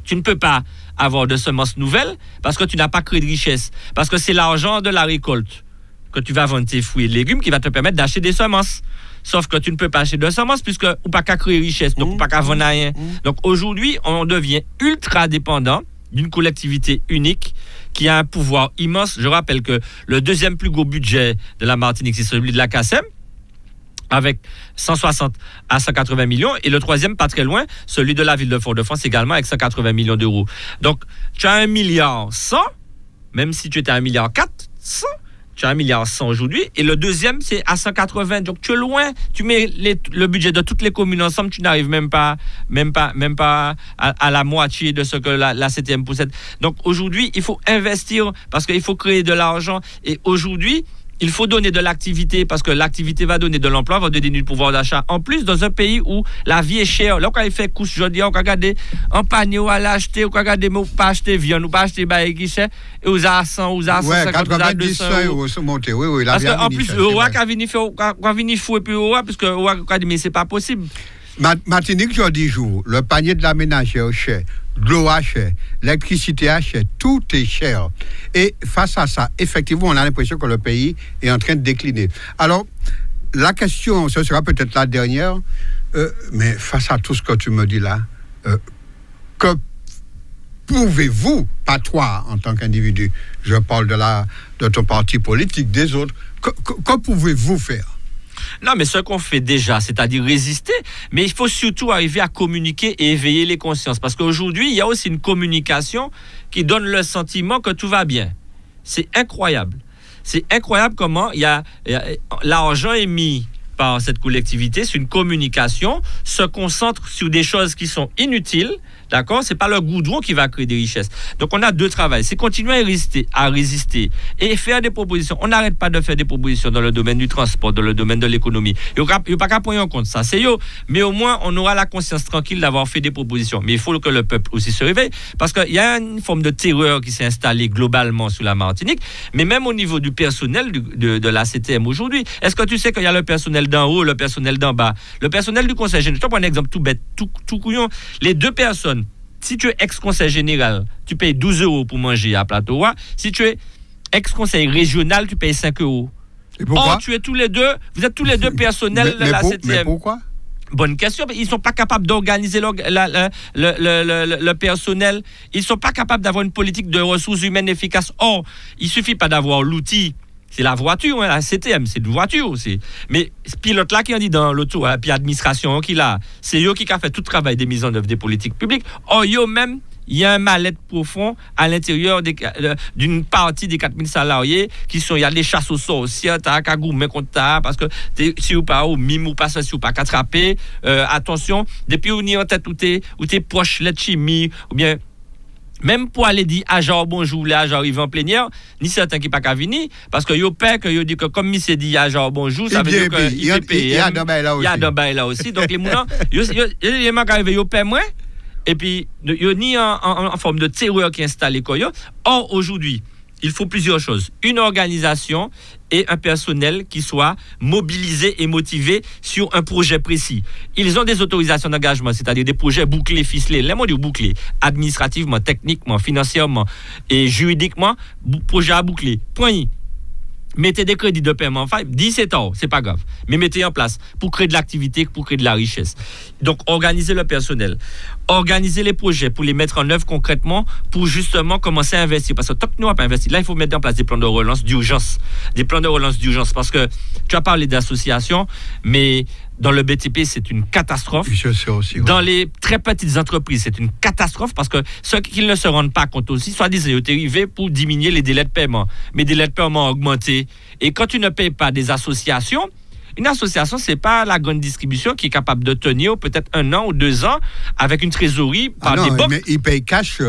Speaker 5: Tu ne peux pas avoir de semences nouvelles parce que tu n'as pas créé de richesse. Parce que c'est l'argent de la récolte que tu vas vendre tes fruits et légumes qui va te permettre d'acheter des semences. Sauf que tu ne peux pas acheter de semences puisque ou pas qu'à créer richesse, donc ou pas qu'à vendre rien. Donc aujourd'hui, on devient ultra dépendant d'une collectivité unique qui a un pouvoir immense. Je rappelle que le deuxième plus gros budget de la Martinique, c'est celui de la CACEM, avec 160 à 180 millions. Et le troisième, pas très loin, celui de la ville de Fort-de-France, également avec 180 millions d'euros. Donc, tu as 1,1 milliard, même si tu étais à 1,4 milliard, tu as 1,1 milliard aujourd'hui. Et le deuxième, c'est à 180. Donc, tu es loin. Tu mets le budget de toutes les communes ensemble, tu n'arrives même pas à la moitié de ce que la CTM possède. Donc, aujourd'hui, il faut investir parce qu'il faut créer de l'argent. Et aujourd'hui, il faut donner de l'activité parce que l'activité va donner de l'emploi, va donner du pouvoir d'achat. En plus, dans un pays où la vie est chère, là, quand il fait couche, je dis, on va regarder un panier, on va l'acheter, on va regarder, mais on pas acheter viande, on pas acheter bail qui cher, et on a 100, on a 150,
Speaker 4: 90 euros sont montés, oui, la
Speaker 5: parce
Speaker 4: viande.
Speaker 5: qu'en plus, le roi qui a venu fou et puis le roi, parce que le roi a dit, mais c'est pas possible.
Speaker 4: Martinique, je dis jour, le panier de la ménagère est cher, de l'eau est cher, l'électricité est cher, tout est cher. Et face à ça, effectivement, on a l'impression que le pays est en train de décliner. Alors, la question, ce sera peut-être la dernière, mais face à tout ce que tu me dis là, que pouvez-vous, pas toi en tant qu'individu, je parle de ton parti politique, des autres, que pouvez-vous faire?
Speaker 5: Non, mais ce qu'on fait déjà, c'est-à-dire résister, mais il faut surtout arriver à communiquer et éveiller les consciences. Parce qu'aujourd'hui, il y a aussi une communication qui donne le sentiment que tout va bien. C'est incroyable. C'est incroyable comment l'argent est mis par cette collectivité, c'est une communication, se concentre sur des choses qui sont inutiles, d'accord? C'est pas le goudron qui va créer des richesses. Donc on a deux travails, c'est continuer à résister et faire des propositions. On n'arrête pas de faire des propositions dans le domaine du transport, dans le domaine de l'économie. Il n'y a pas qu'à prendre en compte ça, c'est mais au moins on aura la conscience tranquille d'avoir fait des propositions. Mais il faut que le peuple aussi se réveille, parce qu'il y a une forme de terreur qui s'est installée globalement sur la Martinique, mais même au niveau du personnel de la CTM aujourd'hui. Est-ce que tu sais qu'il y a le personnel d'en haut, le personnel d'en bas, le personnel du conseil général? Je te prends un exemple tout bête, tout couillon. Les deux personnes, si tu es ex-conseil général, tu payes 12 euros pour manger à Plateau. Si tu es ex-conseil régional, tu payes 5 euros.
Speaker 4: Et pourquoi?
Speaker 5: Vous êtes tous les deux personnels de la CTM.
Speaker 4: Mais pourquoi?
Speaker 5: Bonne question. Ils ne sont pas capables d'organiser le personnel. Ils ne sont pas capables d'avoir une politique de ressources humaines efficace. Or, il ne suffit pas d'avoir l'outil. C'est la voiture, la CTM, c'est une voiture aussi. Mais ce pilote-là qui a dit dans l'auto, puis l'administration qu'il a, c'est eux qui a fait tout le travail des mises en œuvre des politiques publiques. Or, même, il y a un mal-être profond à l'intérieur d'une partie des 4000 salariés il y a des chasses aux sorcières, t'as qu'à goumer contre ta, parce que si ou pas, ou mime ou pas, si ou pas qu'attraper, attention, depuis on y en tête ou t'es proche, la chimie, ou bien. Même pour aller dire agent bonjour, là, j'arrive en plénière, ni certains qui pas qu'à venir, parce que yo peur que yo dit que comme monsieur dit agent bonjour, ça veut dire que il y a d'un bail là aussi. Donc les moulins, yo m'a arrivé yo peur moins, et puis yo ni en forme de terreur qui est installé quoi yo. Or aujourd'hui, il faut plusieurs choses. Une organisation et un personnel qui soit mobilisé et motivé sur un projet précis. Ils ont des autorisations d'engagement, c'est-à-dire des projets bouclés, ficelés. Les mots du bouclé, administrativement, techniquement, financièrement et juridiquement, projet à boucler. Point. Mettez des crédits de paiement, 17 ans, c'est pas grave. Mais mettez en place pour créer de l'activité, pour créer de la richesse. Donc, organisez le personnel. Organisez les projets pour les mettre en œuvre concrètement pour justement commencer à investir. Parce que tant que nous n'avons pas investi, là, il faut mettre en place des plans de relance d'urgence. Des plans de relance d'urgence. Parce que tu as parlé d'associations, mais dans le BTP, c'est une catastrophe.
Speaker 4: Je sais aussi.
Speaker 5: Dans les très petites entreprises, c'est une catastrophe parce que ceux qui ne se rendent pas compte aussi, soit-disant, ils sont arrivés pour diminuer les délais de paiement. Mais les délais de paiement ont augmenté. Et quand tu ne payes pas des associations, une association, ce n'est pas la grande distribution qui est capable de tenir peut-être 1 an ou 2 ans avec une trésorerie par des banques.
Speaker 4: Mais ils payent cash.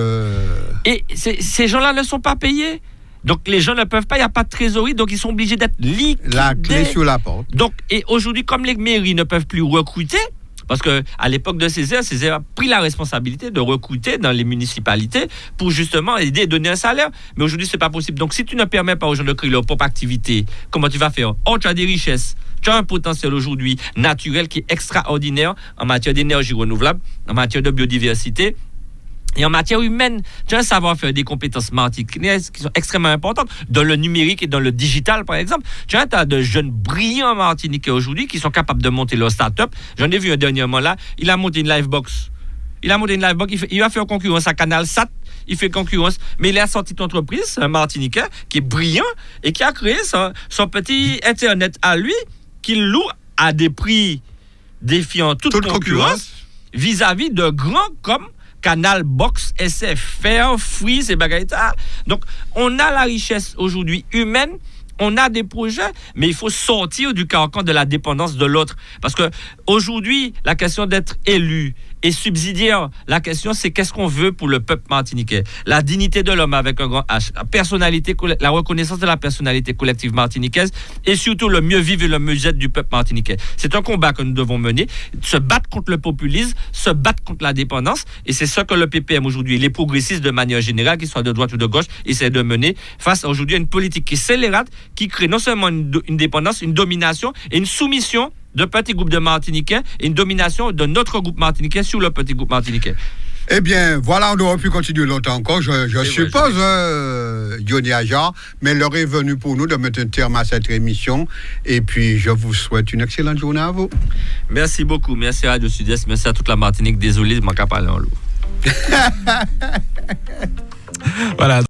Speaker 5: Et ces gens-là ne sont pas payés. Donc, les gens ne peuvent pas, il n'y a pas de trésorerie, donc ils sont obligés d'être liquidés.
Speaker 4: La clé sur la porte.
Speaker 5: Donc, et aujourd'hui, comme les mairies ne peuvent plus recruter, parce qu'à l'époque de Césaire a pris la responsabilité de recruter dans les municipalités pour justement aider et donner un salaire. Mais aujourd'hui, ce n'est pas possible. Donc, si tu ne permets pas aux gens de créer leur propre activité, comment tu vas faire? Oh, tu as des richesses. Tu as un potentiel aujourd'hui naturel qui est extraordinaire en matière d'énergie renouvelable, en matière de biodiversité. Et en matière humaine, tu as un savoir-faire, des compétences marketing qui sont extrêmement importantes dans le numérique et dans le digital, par exemple. Tu as un tas de jeunes brillants martiniquais aujourd'hui qui sont capables de monter leur start-up. J'en ai vu un dernièrement là, il a monté une Livebox. Il va faire concurrence à Canal Sat, il fait concurrence, mais il a sorti une entreprise, un martiniquais, qui est brillant et qui a créé son petit Internet à lui, qu'il loue à des prix défiant toute concurrence vis-à-vis de grands comme Canal Box, SFR, Free, ces bagailles. Donc, on a la richesse aujourd'hui humaine, on a des projets, mais il faut sortir du carcan de la dépendance de l'autre. Parce que aujourd'hui, la question d'être élu et subsidiaire, la question c'est qu'est-ce qu'on veut pour le peuple martiniquais. La dignité de l'homme avec un grand H, la reconnaissance de la personnalité collective martiniquaise et surtout le mieux vivre et le mieux-être du peuple martiniquais. C'est un combat que nous devons mener, se battre contre le populisme, se battre contre la dépendance, et c'est ce que le PPM aujourd'hui, les progressistes de manière générale, qu'ils soient de droite ou de gauche, essaient de mener face aujourd'hui à une politique qui est scélérate, qui crée non seulement une dépendance, une domination et une soumission de petits groupes de Martiniquais et une domination de notre groupe martiniquais sur le petit groupe martiniquais.
Speaker 4: Eh bien, voilà, on aurait pu continuer longtemps encore, je suppose, Johnny Ajar, mais l'heure est venue pour nous de mettre un terme à cette émission. Et puis, je vous souhaite une excellente journée à vous.
Speaker 5: Merci beaucoup. Merci à Radio Sud-Est. Merci à toute la Martinique. Désolé, je m'en capable en l'eau.
Speaker 3: Voilà.